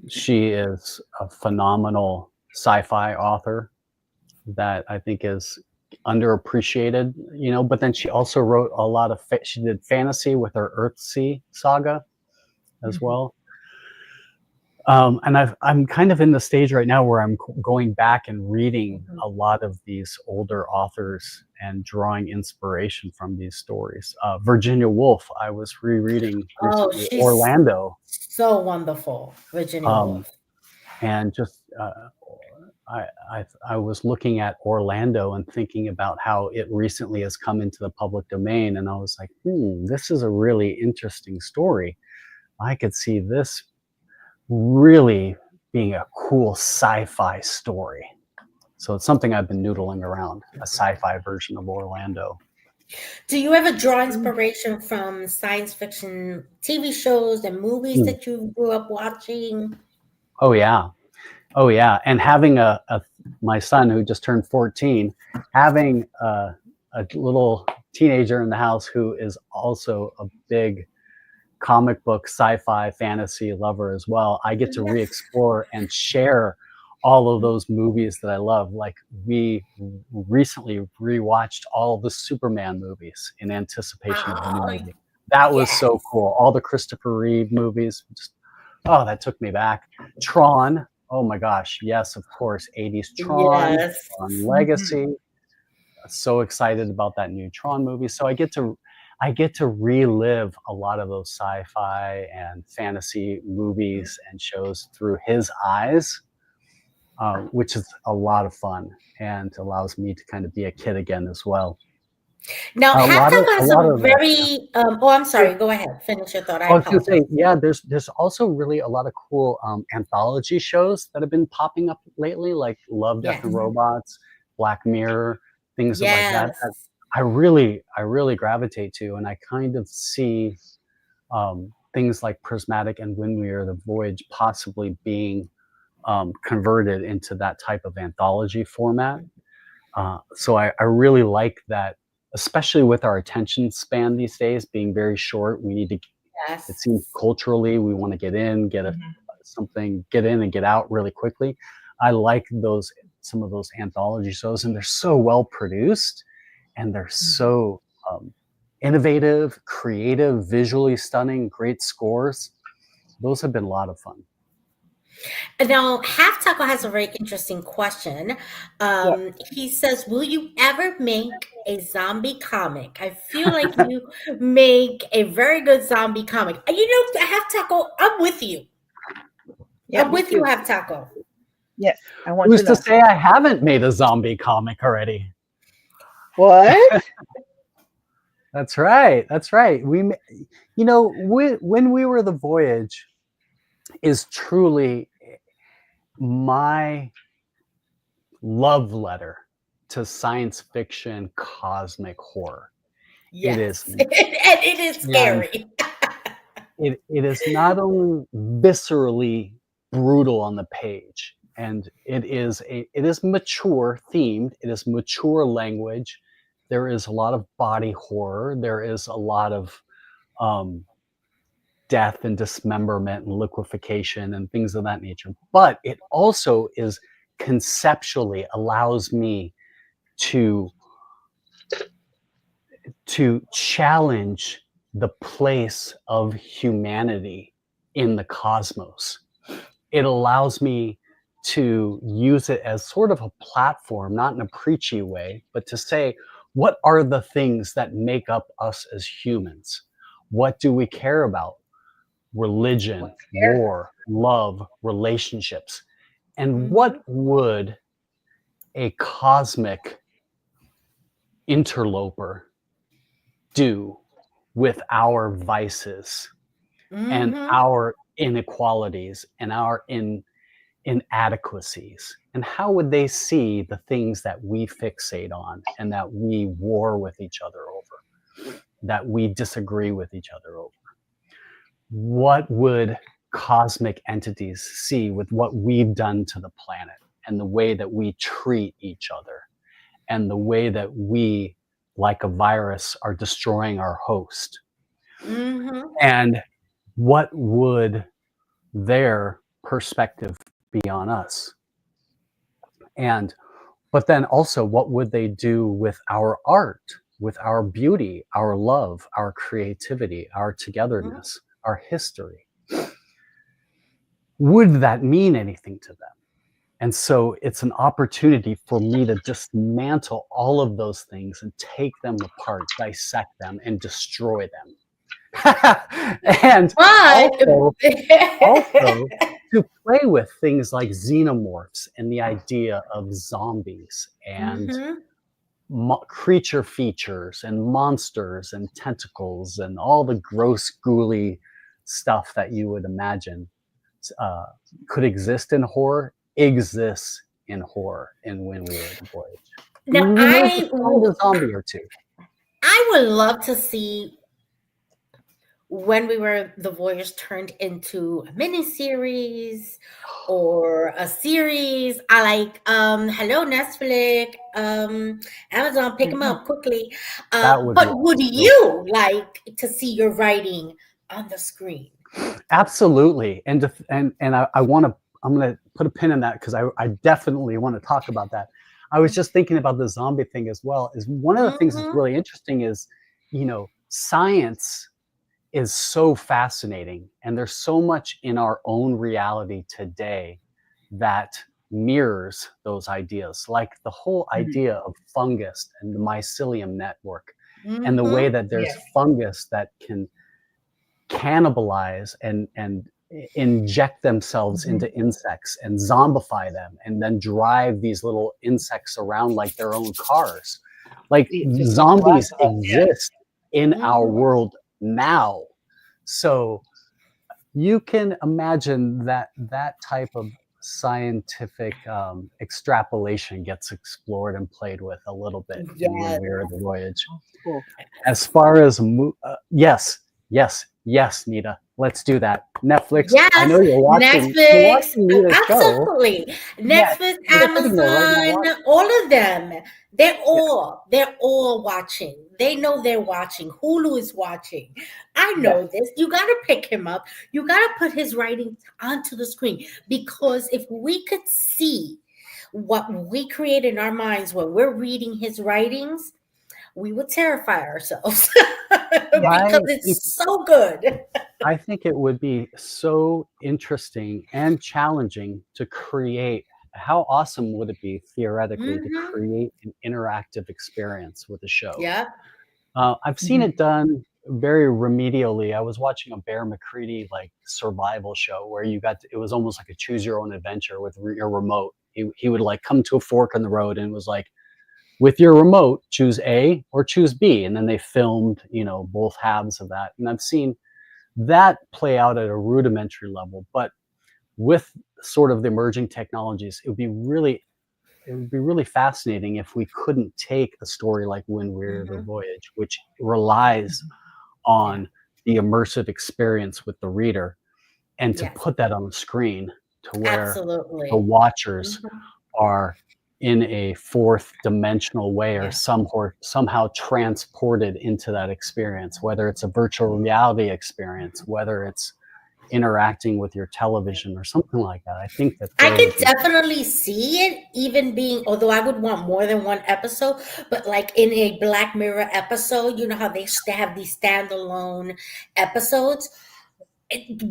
She is a phenomenal sci-fi author that I think is underappreciated, but then she also wrote a lot of, she did fantasy with her Earthsea saga as well. And I'm kind of in the stage right now where I'm going back and reading a lot of these older authors and drawing inspiration from these stories. Virginia Woolf, I was rereading Oh, recently, she's Orlando. so wonderful, Virginia Woolf. And just I was looking at Orlando and thinking about how it recently has come into the public domain, and I was like, this is a really interesting story. I could see this really being a cool sci-fi story. So it's something I've been noodling around, a sci-fi version of Orlando. Do you ever draw inspiration from science fiction TV shows and movies that you grew up watching? Oh yeah. And having my son who just turned 14, having a little teenager in the house who is also a big comic book, sci-fi, fantasy lover as well, I get to re-explore and share all of those movies that I love. Like, we recently rewatched all the Superman movies in anticipation of the new movie. That was so cool. All the Christopher Reeve movies, that took me back. Tron, oh my gosh, yes, of course, 80s Tron, Tron Legacy. So excited about that new Tron movie. So I get to relive a lot of those sci-fi and fantasy movies and shows through his eyes, which is a lot of fun and allows me to kind of be a kid again as well. Now, Halftime has some very. I'm sorry. Go ahead. Finish your thought. I was going to say, yeah, there's also really a lot of cool anthology shows that have been popping up lately, like Love, Death, and Robots, Black Mirror, things like that. I really gravitate to, and I kind of see things like Prismatic and When We Are the Voyage possibly being converted into that type of anthology format. So I really like that, especially with our attention span these days being very short. We need to, it seems culturally, we want to get in, get something, get in and get out really quickly. I like some of those anthology shows, and they're so well produced. and they're so innovative, creative, visually stunning, great scores. Those have been a lot of fun. Now, Half Taco has a very interesting question. Yeah. He says, "Will you ever make a zombie comic? I feel like you make a very good zombie comic." You know, Half Taco, I'm with you. Yeah, I'm me with you, too. Half Taco. Yes, I want Who's to to know. say I haven't made a zombie comic already? What? That's right. That's right. When we were the Voyage is truly my love letter to science fiction cosmic horror. It is, Yes. And it is and scary. it is not only viscerally brutal on the page, and it is mature themed. It is mature language. There is a lot of body horror. There is a lot of um, death and dismemberment and liquefaction and things of that nature. But it also is conceptually allows me to challenge the place of humanity in the cosmos. It allows me to use it as sort of a platform, not in a preachy way, but to say, what are the things that make up us as humans? What do we care about? Religion, What's there? war, love, relationships. And Hmm. what would a cosmic interloper do with our vices and Hmm. our inequalities and our inadequacies? And how would they see the things that we fixate on and that we war with each other over, that we disagree with each other over? What would cosmic entities see with what we've done to the planet and the way that we treat each other and the way that we, like a virus, are destroying our host? Hmm. And what would their perspective be on us? And but then also, what would they do with our art, with our beauty, our love, our creativity, our togetherness, our history? Would that mean anything to them? And so it's an opportunity for me to dismantle all of those things and take them apart, dissect them, and destroy them. And But also to play with things like xenomorphs and the idea of zombies and hmm. creature features and monsters and tentacles and all the gross, ghouly stuff that you would imagine uh, could exist in horror exists in horror and when we were the Voyage. Now, We may just find a zombie or two. I would love to see when we were the Voyage turned into a mini series or a series. I like hello Netflix, Amazon, pick them Mhm. up quickly. That would be But would so you like to see your writing on the screen? absolutely. And I want to, I'm going to put a pin in that because I definitely want to talk about that. I was just thinking about the zombie thing as well. Is one of the things that's Mm-hmm. really interesting is, science is so fascinating, and there's so much in our own reality today that mirrors those ideas, like the whole Mhm. idea of fungus and the mycelium network, and the way Mm-hmm. that there's Yes. fungus that can cannibalize and inject themselves Mhm. into insects and zombify them and then drive these little insects around like their own cars. Like Just eat the lives zombies of us. Yeah. exist in our Mm-hmm. world now. So you can imagine that type of scientific extrapolation gets explored and played with a little bit in When Yes. We Are the Voyage. Oh, cool. As far as yes, yes, yes, Nita, let's do that. Netflix. I Yes, know you're watching. You're Netflix, watching Nita's show. absolutely. Yes. Netflix, You're Yes. sitting there right now Amazon, watching. all of them. Yeah, They're all watching. They know they're watching. Hulu is watching. I Yes. know this. You got to pick him up. You got to put his writing onto the screen because if we could see what we create in our minds when we're reading his writings, we would terrify ourselves Yeah. because I think it's so good. I think it would be so interesting and challenging to create. How awesome would it be theoretically to Hmm. create an interactive experience with a show? Yeah. I've seen Mhm. it done very remedially. I was watching a Bear McCready like survival show where it was almost like a choose your own adventure with your remote. He would like come to a fork in the road and was like, with your remote, choose A or choose B. And then they filmed, both halves of that. And I've seen that play out at a rudimentary level, but with sort of the emerging technologies, it would be really fascinating if we couldn't take a story like Wind We're the Hmm. Voyage, which relies Yeah. on the immersive experience with the reader, and to Yes. put that on the screen to where the Absolutely. watchers Hmm. are in a fourth dimensional way or Yeah. somehow transported into that experience, whether it's a virtual reality experience, whether it's interacting with your television or something like that. I think that I there could would be. definitely see it even being, although I would want more than one episode, but like in a Black Mirror episode, you know how they have these standalone episodes.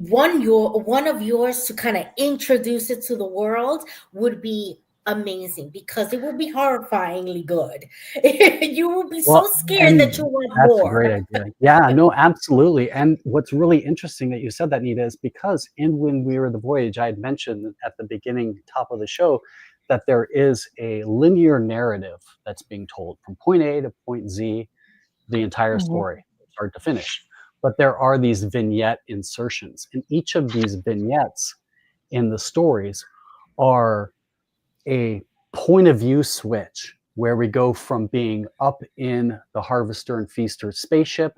One of yours to kind of introduce it to the world would be amazing because it will be horrifyingly good. You will be so Well, scared that you and want that's a great more. idea. Yeah, no, absolutely. And what's really interesting that you said that, Nita, is because in When We Were the Voyage, I had mentioned at the beginning, top of the show, that there is a linear narrative that's being told from point A to point Z, the entire Mhm. story, start to finish. But there are these vignette insertions, and each of these vignettes in the stories are a point of view switch where we go from being up in the Harvester and Feaster spaceship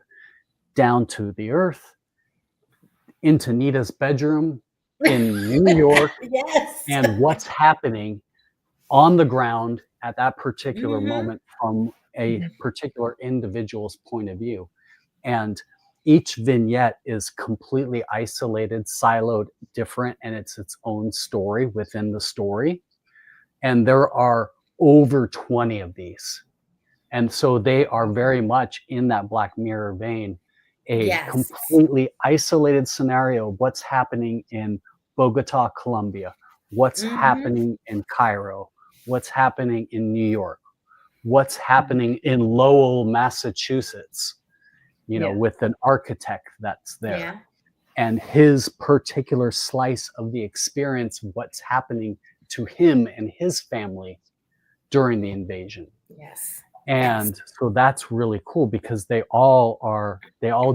down to the Earth, into Nita's bedroom in New York, Yes. and what's happening on the ground at that particular Hmm. moment from a Mhm. particular individual's point of view. And each vignette is completely isolated, siloed, different, and it's its own story within the story. And there are over 20 of these. And so they are very much in that Black Mirror vein, a Yes. completely isolated scenario. What's happening in Bogota, Colombia? What's Hmm. happening in Cairo? What's happening in New York? What's Mhm. happening in Lowell, Massachusetts, Yeah. with an architect that's there Yeah. and his particular slice of the experience, what's happening to him and his family during the invasion. Yes. Yes. And so that's really cool because they all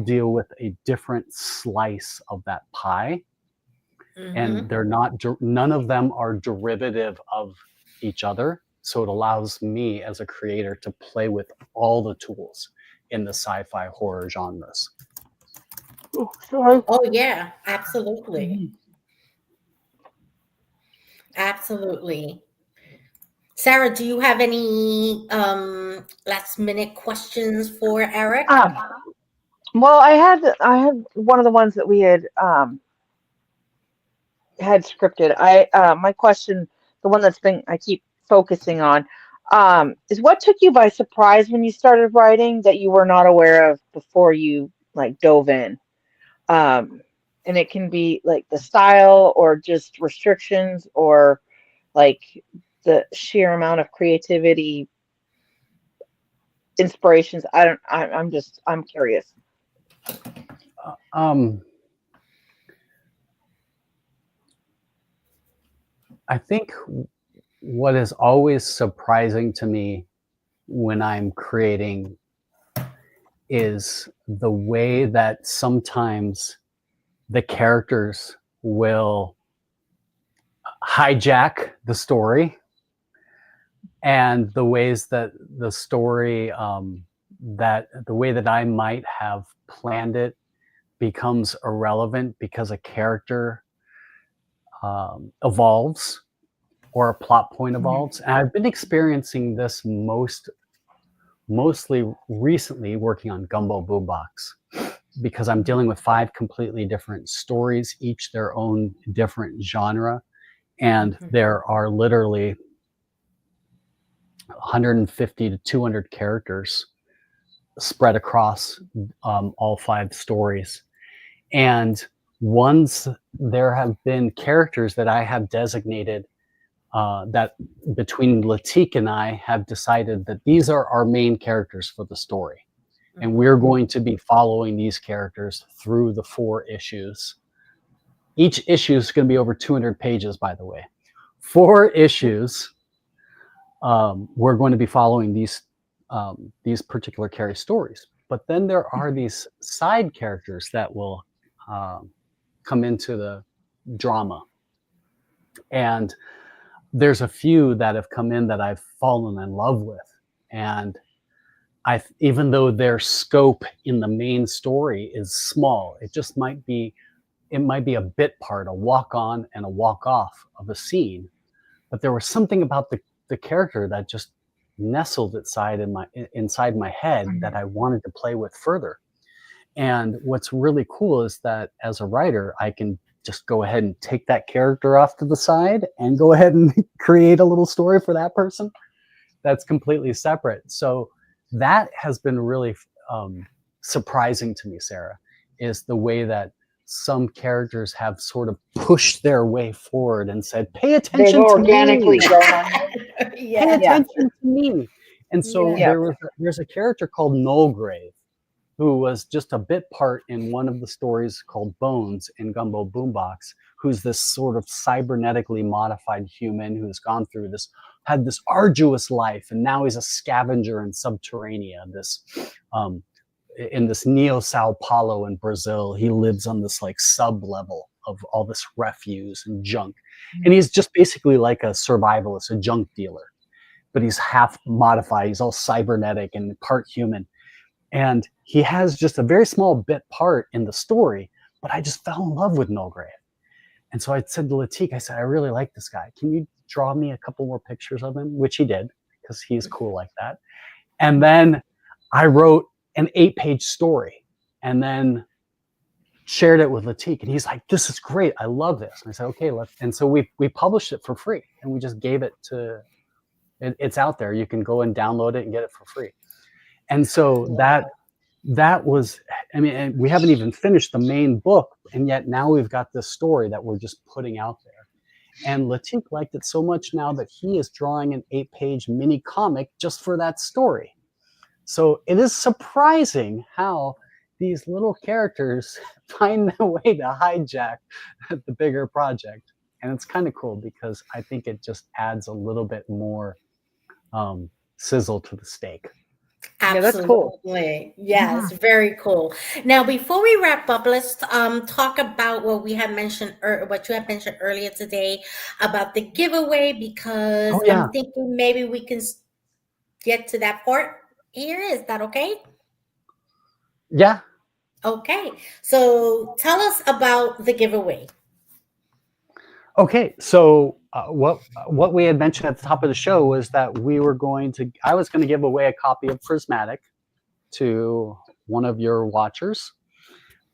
deal with a different slice of that pie, and Hmm. they're not none of them are derivative of each other. So it allows me as a creator to play with all the tools in the sci-fi horror genres. Oh, sorry. Oh yeah, absolutely. Mhm. Absolutely. Sarah, do you have any last minute questions for Eric? Um, well, I had one of the ones that we had scripted. My question, the one that's been I keep focusing on, is what took you by surprise when you started writing that you were not aware of before you like dove in. Um, and it can be like the style or just restrictions or like the sheer amount of creativity, inspirations. I'm curious. Um, I think what is always surprising to me when I'm creating is the way that sometimes the characters will hijack the story, and the ways that the story, that the way that I might have planned it becomes irrelevant because a character evolves or a plot point Mhm. evolves. And I've been experiencing this mostly recently working on Gumbo Boombox because I'm Mhm. dealing with 5 completely different stories, each their own different genre, and Mhm. there are literally 150 to 200 characters spread across all 5 stories. And once there have been characters that I have designated that between Latique and I have decided that these are our main characters for the story. And we're going to be following these characters through the 4 issues. Each issue is going to be over 200 pages, by the way. 4 issues. We're going to be following these particular Carrie stories. But then there are these side characters that will come into the drama. And there's a few that have come in that I've fallen in love with. And even though their scope in the main story is small, it might be a bit part, a walk on and a walk off of a scene. But there was something about the character that just nestled inside my head that I wanted to play with further. And what's really cool is that as a writer, I can just go ahead and take that character off to the side and go ahead and create a little story for that person that's completely separate. So that has been really surprising to me, Sarah, is the way that some characters have sort of pushed their way forward and said, pay attention They've to organically me. grown on you. Pay attention to me. And so Yeah. there's a character called Nullgrave, who was just a bit part in one of the stories called Bones in Gumbo Boombox, who's this sort of cybernetically modified human who's had this arduous life, and now he's a scavenger in Subterranea, in this Neo Sao Paulo in Brazil. He lives on this like sub level of all this refuse and junk. And he's just basically like a survivalist, a junk dealer, but he's half modified. He's all cybernetic and part human. And he has just a very small bit part in the story, but I just fell in love with Nullgrave. And so I said to Latique, I said, I really like this guy. Can you draw me a couple more pictures of him? Which he did, because he's cool like that. And then I wrote an 8-page story and then shared it with Latique. And he's like, this is great. I love this. And I said, okay, and so we published it for free, and we just gave it it's out there. You can go and download it and get it for free. And so that was, I mean, and we haven't even finished the main book, and yet now we've got this story that we're just putting out there. And Latique liked it so much now that he is drawing an 8-page mini comic just for that story. So it is surprising how these little characters find their way to hijack the bigger project. And it's kind of cool because I think it just adds a little bit more sizzle to the steak. Absolutely. Yeah, that's cool. Yes, very cool. Now, before we wrap up, let's talk about what we had mentioned, what you had mentioned earlier today about the giveaway, because I'm thinking maybe we can get to that part here. Is that okay? Yeah. Okay. So tell us about the giveaway. Okay, so what we had mentioned at the top of the show was that I was going to give away a copy of Prismatic to one of your watchers,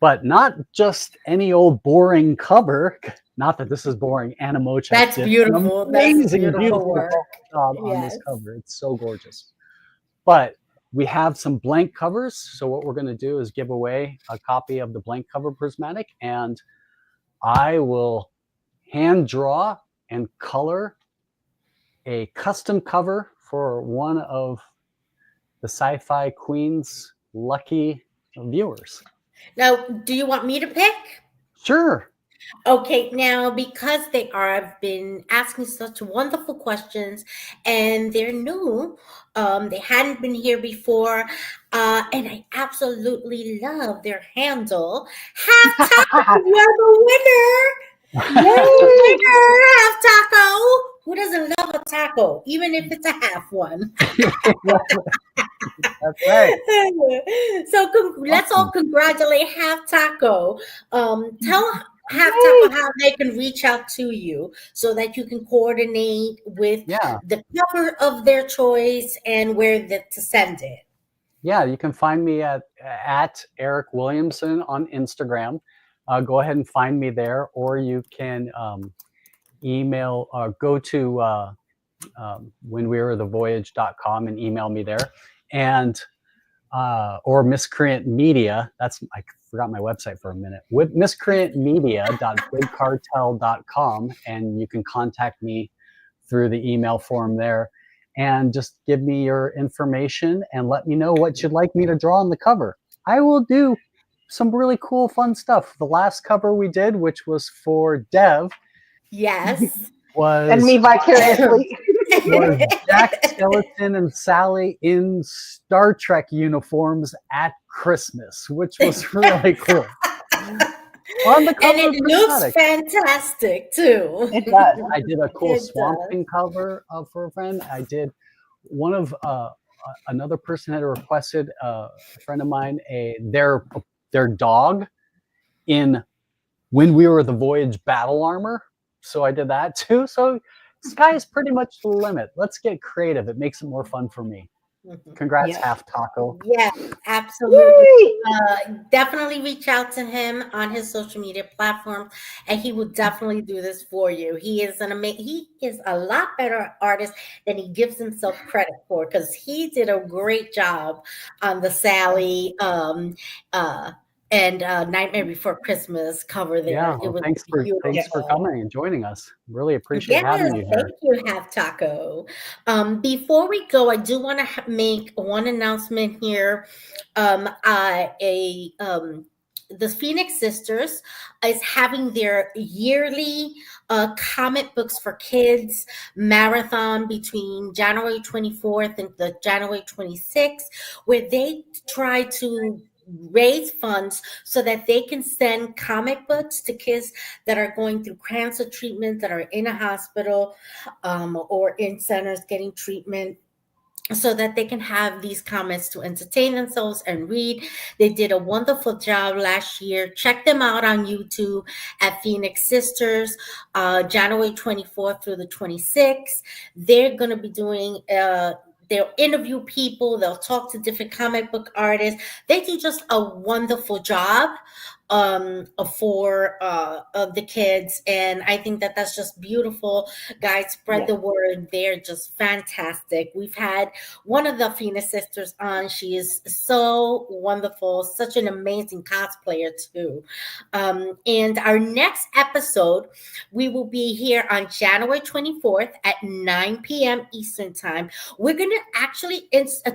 but not just any old boring cover. Not that this is boring. Anna Mochek. That's beautiful. Amazing, That's beautiful work job on this cover. It's so gorgeous. But we have some blank covers. So what we're going to do is give away a copy of the blank cover Prismatic, and I will hand draw and color a custom cover for one of the Sci-Fi Queen's lucky viewers. Now, do you want me to pick? Sure. Okay, now because I've been asking such wonderful questions, and they're new, they hadn't been here before, and I absolutely love their handle. Half Taco, you're the winner. Yay, half taco. Who doesn't love a taco, even if it's a half one? That's right. So let's all congratulate Half Taco. Tell Half Taco how they can reach out to you so that you can coordinate with the cover of their choice and where to send it. Yeah, you can find me at Eric Williamson on Instagram. Go ahead and find me there, or you can email or go to whenwerethevoyage.com and email me there. And or Miscreant Media. I forgot my website for a minute. With miscreantmedia.bigcartel.com, and you can contact me through the email form there, and just give me your information and let me know what you'd like me to draw on the cover. I will do some really cool, fun stuff. The last cover we did, which was for Dev, Yes. And was me vicariously. was Jack Skeleton and Sally in Star Trek uniforms at Christmas, which was really cool. On the cover And it of looks Prismatic, fantastic too. It does. I did a cool It Swamp does. Thing cover for a friend. I did one of another person had requested, a friend of mine, their dog in When We Were the Voyage battle armor. So I did that too. So sky is pretty much the limit. Let's get creative. It makes it more fun for me. Mhm. Congrats, Yes. Half Taco. Yeah, absolutely. Yay! Definitely reach out to him on his social media platform, and he will definitely do this for you. He is a lot better artist than he gives himself credit for, because he did a great job on the Sally uh, and Nightmare Before Christmas cover Yeah, there. It well, was thanks for beautiful. coming and joining us. Really appreciate Yes, having you thank here. you, Half Taco. Before we go, I do want to make one announcement here. The Phoenix Sisters is having their yearly comic books for kids marathon between January 24th and the January 26th, where they try to raise funds so that they can send comic books to kids that are going through cancer treatment, that are in a hospital, or in centers getting treatment, so that they can have these comics to entertain themselves and read. They did a wonderful job last year. Check them out on YouTube at Phoenix Sisters, January 24th through the 26th. They're going to be doing they'll interview people, they'll talk to different comic book artists. They do just a wonderful job for of the kids, and I think that that's just beautiful. Guys, spread Yes. the word. They're just fantastic. We've had one of the Phoenix sisters on. She is so wonderful, such an amazing cosplayer too. And our next episode, we will be here on January 24th at 9 p.m. Eastern Time. We're going to actually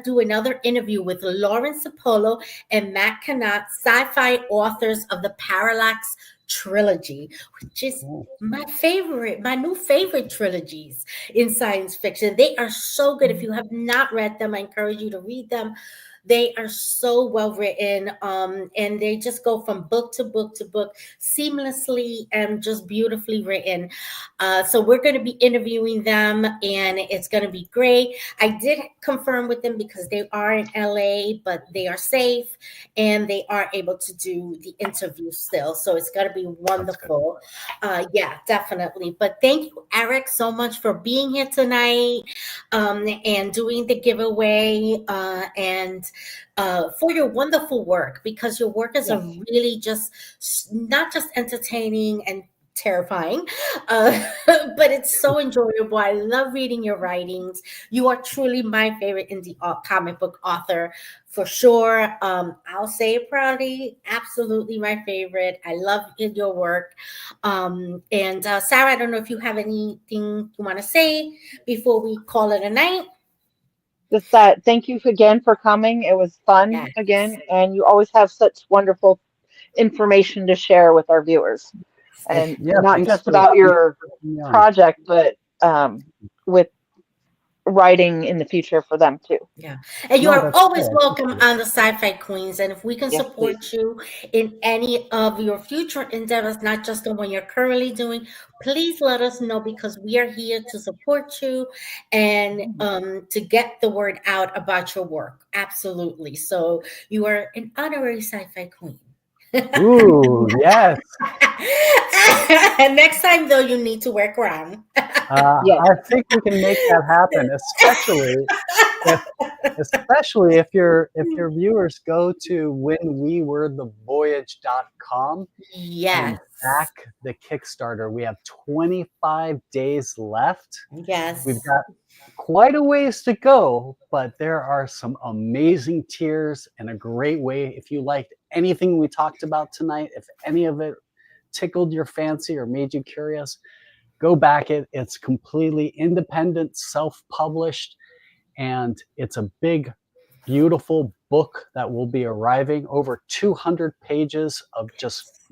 do another interview with Lauren Sapolo and Matt Canott, sci-fi authors of the Parallax trilogy, which is my new favorite trilogies in science fiction. They are so good. If you have not read them, I encourage you to read them. They are so well written, and they just go from book to book to book seamlessly and just beautifully written. So we're going to be interviewing them, and it's going to be great. I did confirm with them because they are in LA, but they are safe and they are able to do the interview still. So it's going to be wonderful. Yeah, definitely. But thank you, Eric, so much for being here tonight, and doing the giveaway, and for your wonderful work, because your work is a Yes. really just not just entertaining and terrifying, but it's so enjoyable. I love reading your writings. You are truly my favorite indie comic book author for sure. I'll say it proudly, absolutely my favorite. I love your work. And Sarah, I don't know if you have anything you want to say before we call it a night. Just that, thank you again for coming. It was fun Yes. again, and you always have such wonderful information to share with our viewers, Well, and yeah, not thanks just for about your having me on. project, but with writing in the future for them too. Yeah. And you No, are that's good. always I welcome appreciate it. on the Sci-Fi Queens. And if we can Yes, please. support you in any of your future endeavors, not just the one you're currently doing, please let us know, because we are here to support you and to get the word out about your work. Absolutely. So you are an honorary Sci-Fi Queen. Ooh, yes. And next time, though, you need to wear a crown. Yes. I think we can make that happen, especially if, especially if your viewers go to whenwewere.thevoyage.com and Yes. back the Kickstarter. We have 25 days left. We've Yes. got quite a ways to go, but there are some amazing tiers and a great way. If you liked anything we talked about tonight, if any of it tickled your fancy or made you curious, go back it. It's completely independent, self-published, and it's a big, beautiful book that will be arriving. Over 200 pages of just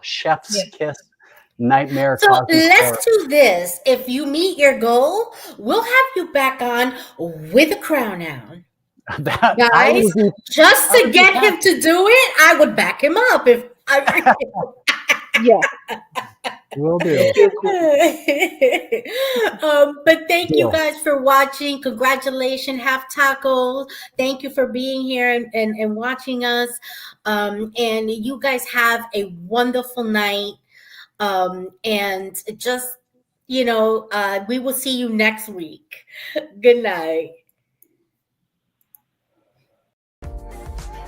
chef's Yeah. kiss nightmare So causing horror. let's do this. If you meet your goal, we'll have you back on with a crown on. That I Guys, would be, just I to would be get him happy. to do it, I would back him up if I Yeah. Will do. Thank you, Queen. but thank you Deal. guys for watching. Congratulations, Half Taco. Thank you for being here and watching us. And you guys have a wonderful night. And just, we will see you next week. Good night.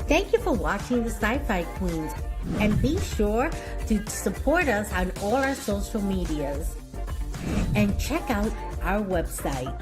Thank you for watching the Sci-Fi Queens, and be sure to support us on all our social medias and check out our website